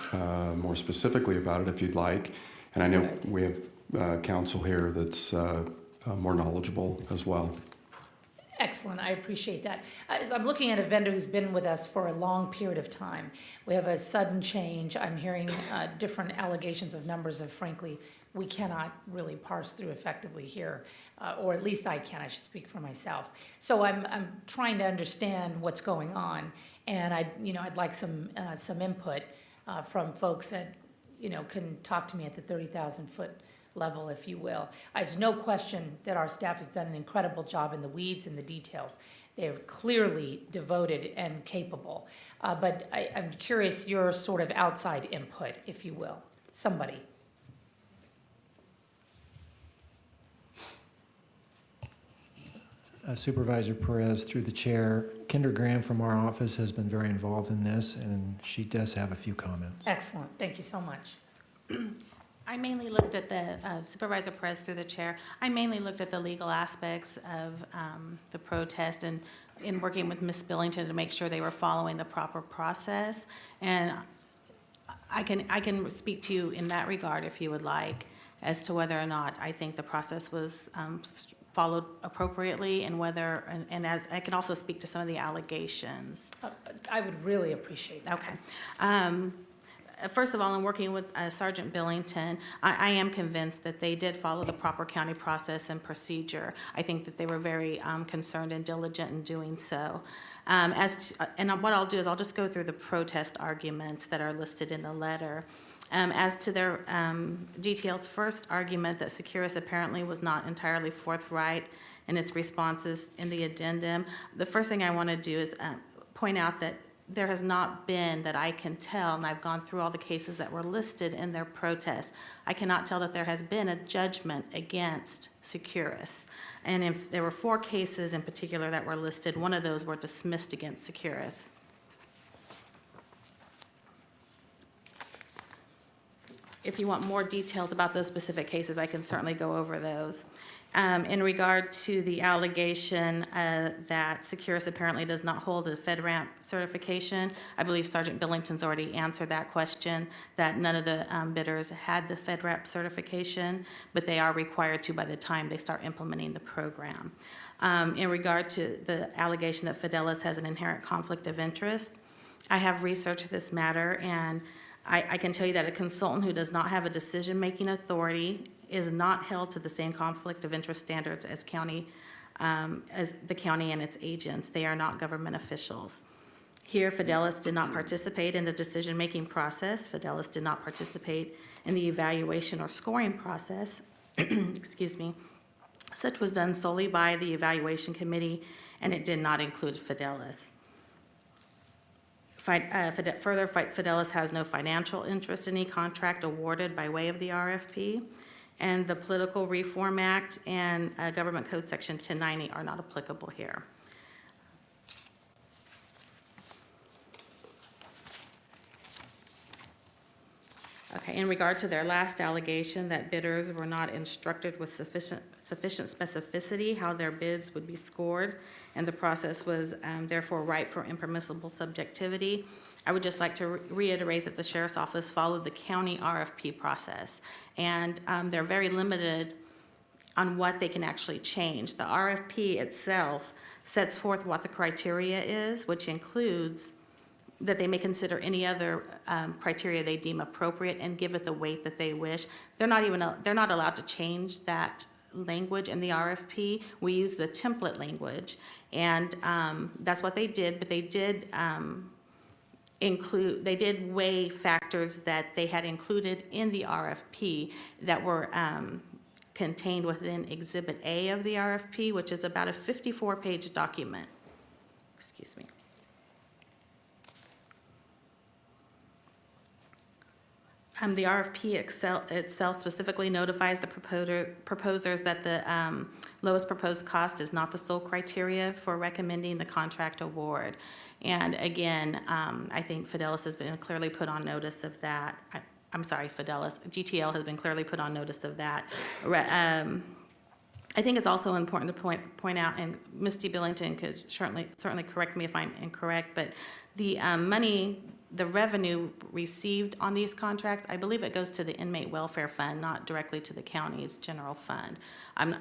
more specifically about it if you'd like. And I know we have counsel here that's more knowledgeable as well. Excellent, I appreciate that. As I'm looking at a vendor who's been with us for a long period of time. We have a sudden change. I'm hearing different allegations of numbers that frankly, we cannot really parse through effectively here, or at least I can, I should speak for myself. So I'm trying to understand what's going on, and I'd like some input from folks that, can talk to me at the 30,000-foot level, if you will. There's no question that our staff has done an incredible job in the weeds and the details. They're clearly devoted and capable. But I'm curious your sort of outside input, if you will. Somebody. Supervisor Perez, through the chair, Kendra Graham from our office has been very involved in this, and she does have a few comments. Excellent. Thank you so much. I mainly looked at the, Supervisor Perez through the chair, I mainly looked at the legal aspects of the protest and in working with Ms. Billington to make sure they were following the proper process. And I can speak to you in that regard if you would like, as to whether or not I think the process was followed appropriately and whether, and as I can also speak to some of the allegations. I would really appreciate that. Okay. First of all, in working with Sergeant Billington, I am convinced that they did follow the proper county process and procedure. I think that they were very concerned and diligent in doing so. And what I'll do is I'll just go through the protest arguments that are listed in the letter. As to their GTL's first argument that Securus apparently was not entirely forthright in its responses in the addendum, the first thing I want to do is point out that there has not been, that I can tell, and I've gone through all the cases that were listed in their protest, I cannot tell that there has been a judgment against Securus. And if there were 4 cases in particular that were listed, one of those were dismissed against Securus. If you want more details about those specific cases, I can certainly go over those. In regard to the allegation that Securus apparently does not hold a FedRAMP certification, I believe Sergeant Billington's already answered that question, that none of the bidders had the FedRAMP certification, but they are required to by the time they start implementing the program. In regard to the allegation that Fidelis has an inherent conflict of interest, I have researched this matter, and I can tell you that a consultant who does not have a decision-making authority is not held to the same conflict of interest standards as the county and its agents. They are not government officials. Here, Fidelis did not participate in the decision-making process. Fidelis did not participate in the evaluation or scoring process. Excuse me. Such was done solely by the evaluation committee, and it did not include Fidelis. Further, Fidelis has no financial interest in any contract awarded by way of the RFP, and the Political Reform Act and Government Code Section 1090 are not applicable here. Okay, in regard to their last allegation that bidders were not instructed with sufficient specificity how their bids would be scored, and the process was therefore ripe for impermissible subjectivity, I would just like to reiterate that the Sheriff's Office followed the county RFP process, and they're very limited on what they can actually change. The RFP itself sets forth what the criteria is, which includes that they may consider any other criteria they deem appropriate and give it the weight that they wish. They're not allowed to change that language in the RFP. We use the template language, and that's what they did, but they did they did weigh factors that they had included in the RFP that were contained within Exhibit A of the RFP, which is about a 54-page document. Excuse me. The RFP itself specifically notifies the proposers that the lowest proposed cost is not the sole criteria for recommending the contract award. And again, I think Fidelis has been clearly put on notice of that. I'm sorry, Fidelis, GTL has been clearly put on notice of that. I think it's also important to point out, and Misty Billington could certainly correct me if I'm incorrect, but the the revenue received on these contracts, I believe it goes to the inmate welfare fund, not directly to the county's general fund.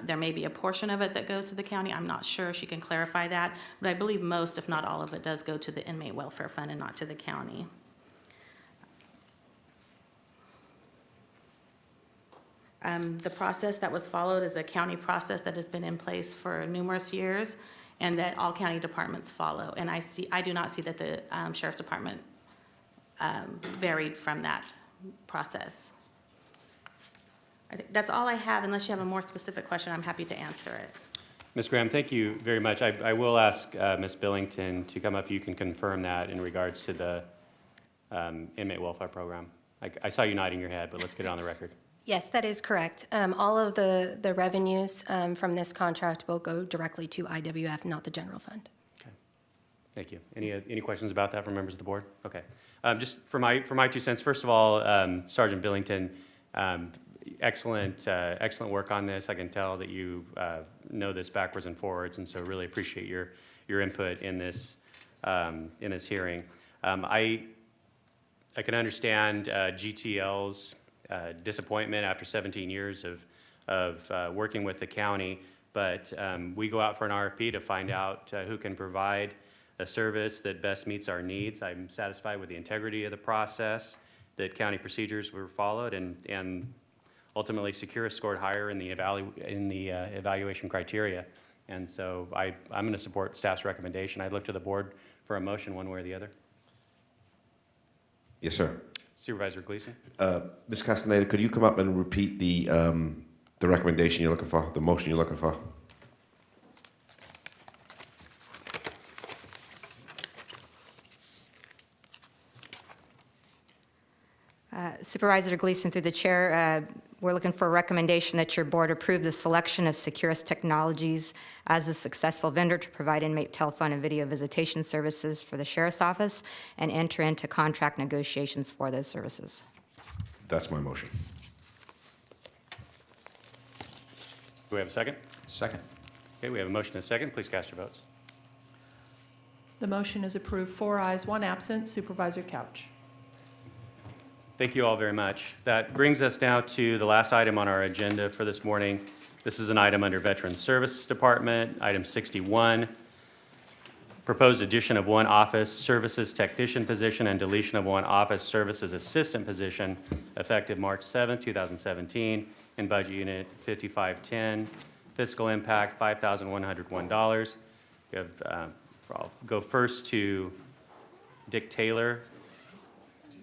There may be a portion of it that goes to the county. I'm not sure. She can clarify that. But I believe most, if not all of it, does go to the inmate welfare fund and not to the county. The process that was followed is a county process that has been in place for numerous years and that all county departments follow. And I do not see that the Sheriff's Department varied from that process. I think that's all I have. Unless you have a more specific question, I'm happy to answer it. Ms. Graham, thank you very much. I will ask Ms. Billington to come up. You can confirm that in regards to the inmate welfare program. I saw you nodding your head, but let's get it on the record. Yes, that is correct. All of the revenues from this contract will go directly to IWF, not the general fund. Okay, thank you. Any questions about that from members of the board? Okay, just for my 2 cents. First of all, Sergeant Billington, excellent work on this. I can tell that you know this backwards and forwards, and so really appreciate your input in this hearing. I can understand GTL's disappointment after 17 years of working with the county, but we go out for an RFP to find out who can provide a service that best meets our needs. I'm satisfied with the integrity of the process, that county procedures were followed, and ultimately Securus scored higher in the evaluation criteria. And so I'm going to support staff's recommendation. I'd look to the board for a motion one way or the other. Yes, sir. Supervisor Gleason. Ms. Castaneda, could you come up and repeat the recommendation you're looking for, the motion you're looking for? Supervisor Gleason, through the chair, we're looking for a recommendation that your board approve the selection of Securus Technologies as a successful vendor to provide inmate telephone and video visitation services for the Sheriff's Office and enter into contract negotiations for those services. That's my motion. Do we have a second? Second. Okay, we have a motion and a second. Please cast your votes. The motion is approved, 4 ayes, 1 absent. Supervisor Couch. Thank you all very much. That brings us now to the last item on our agenda for this morning. This is an item under Veterans Service Department, item 61. Proposed addition of 1 office services technician position and deletion of 1 office services assistant position effective March 7, 2017 in Budget Unit 5510. Fiscal impact $5,101. We have, I'll go first to Dick Taylor,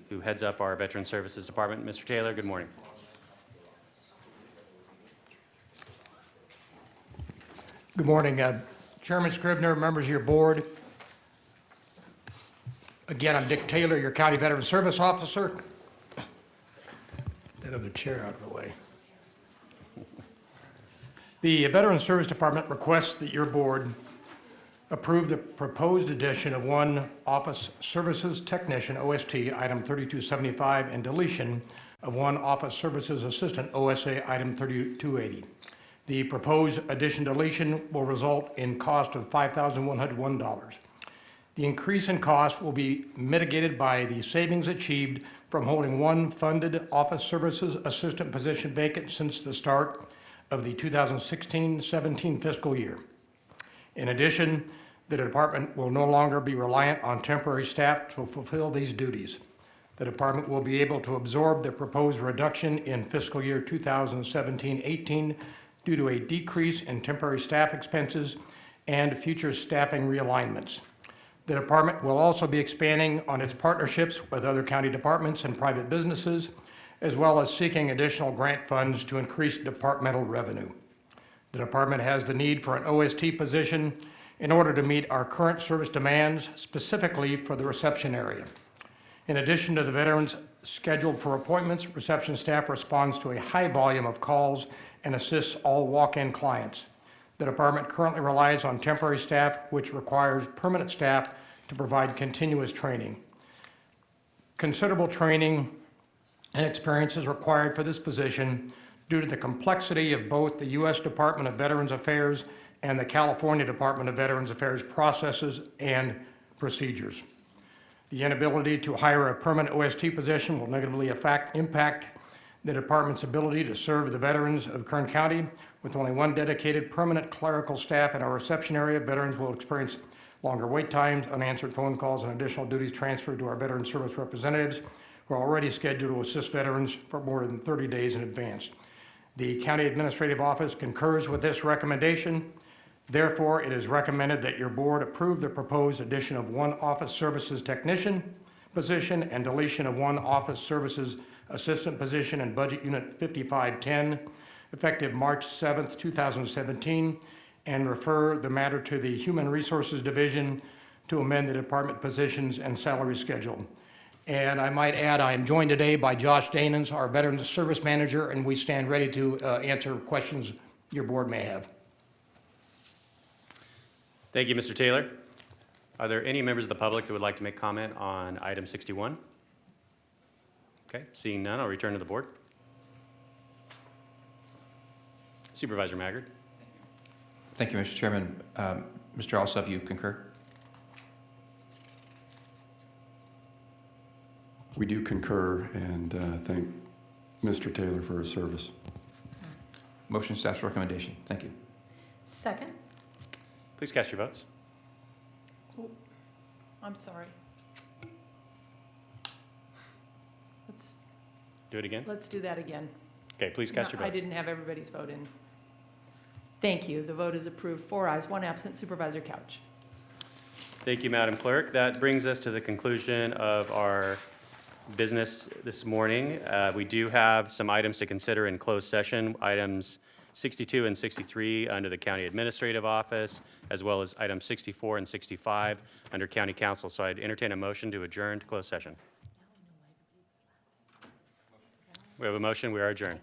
who heads up our Veterans Services Department. Mr. Taylor, good morning. Good morning, Chairman Scrivener, members of your board. Again, I'm Dick Taylor, your County Veteran Service Officer. That other chair out of the way. The Veteran Service Department requests that your board approve the proposed addition of 1 Office Services Technician, OST, item 3275, and deletion of 1 Office Services Assistant, OSA, item 3280. The proposed addition deletion will result in cost of $5,101. The increase in cost will be mitigated by the savings achieved from holding 1 funded Office Services Assistant position vacant since the start of the 2016-17 fiscal year. In addition, the department will no longer be reliant on temporary staff to fulfill these duties. The department will be able to absorb the proposed reduction in fiscal year 2017-18 due to a decrease in temporary staff expenses and future staffing realignments. The department will also be expanding on its partnerships with other county departments and private businesses, as well as seeking additional grant funds to increase departmental revenue. The department has the need for an OST position in order to meet our current service demands, specifically for the reception area. In addition to the veterans scheduled for appointments, reception staff responds to a high volume of calls and assists all walk-in clients. The department currently relies on temporary staff, which requires permanent staff to provide continuous training. Considerable training and experience is required for this position due to the complexity of both the U.S. Department of Veterans Affairs and the California Department of Veterans Affairs processes and procedures. The inability to hire a permanent OST position will negatively impact the department's ability to serve the veterans of Kern County. With only one dedicated permanent clerical staff in our reception area, veterans will experience longer wait times, unanswered phone calls, and additional duties transferred to our veteran service representatives who are already scheduled to assist veterans for more than 30 days in advance. The County Administrative Office concurs with this recommendation. Therefore, it is recommended that your board approve the proposed addition of one office services technician position and deletion of one office services assistant position in Budget Unit 5510, effective March 7th, 2017, and refer the matter to the Human Resources Division to amend the department positions and salary schedule. And I might add, I am joined today by Josh Danens, our Veterans Service Manager, and we stand ready to answer questions your board may have. Thank you, Mr. Taylor. Are there any members of the public that would like to make comment on item 61? Okay, seeing none, I'll return to the board. Supervisor Maggard. Thank you, Mr. Chairman. Mr. Alsop, you concur? We do concur and thank Mr. Taylor for his service. Motion staff's recommendation. Thank you. Second. Please cast your votes. I'm sorry. Do it again. Let's do that again. Okay, please cast your No, I votes. didn't have everybody's vote in. Thank you. The vote is approved. 4 ayes, 1 absent. Supervisor Couch. Thank you, Madam Clerk. That brings us to the conclusion of our business this morning. We do have some items to consider in closed session, items 62 and 63 under the County Administrative Office, as well as items 64 and 65 under County Council. So I'd entertain a motion to adjourn to closed session. We have a motion. We are adjourned.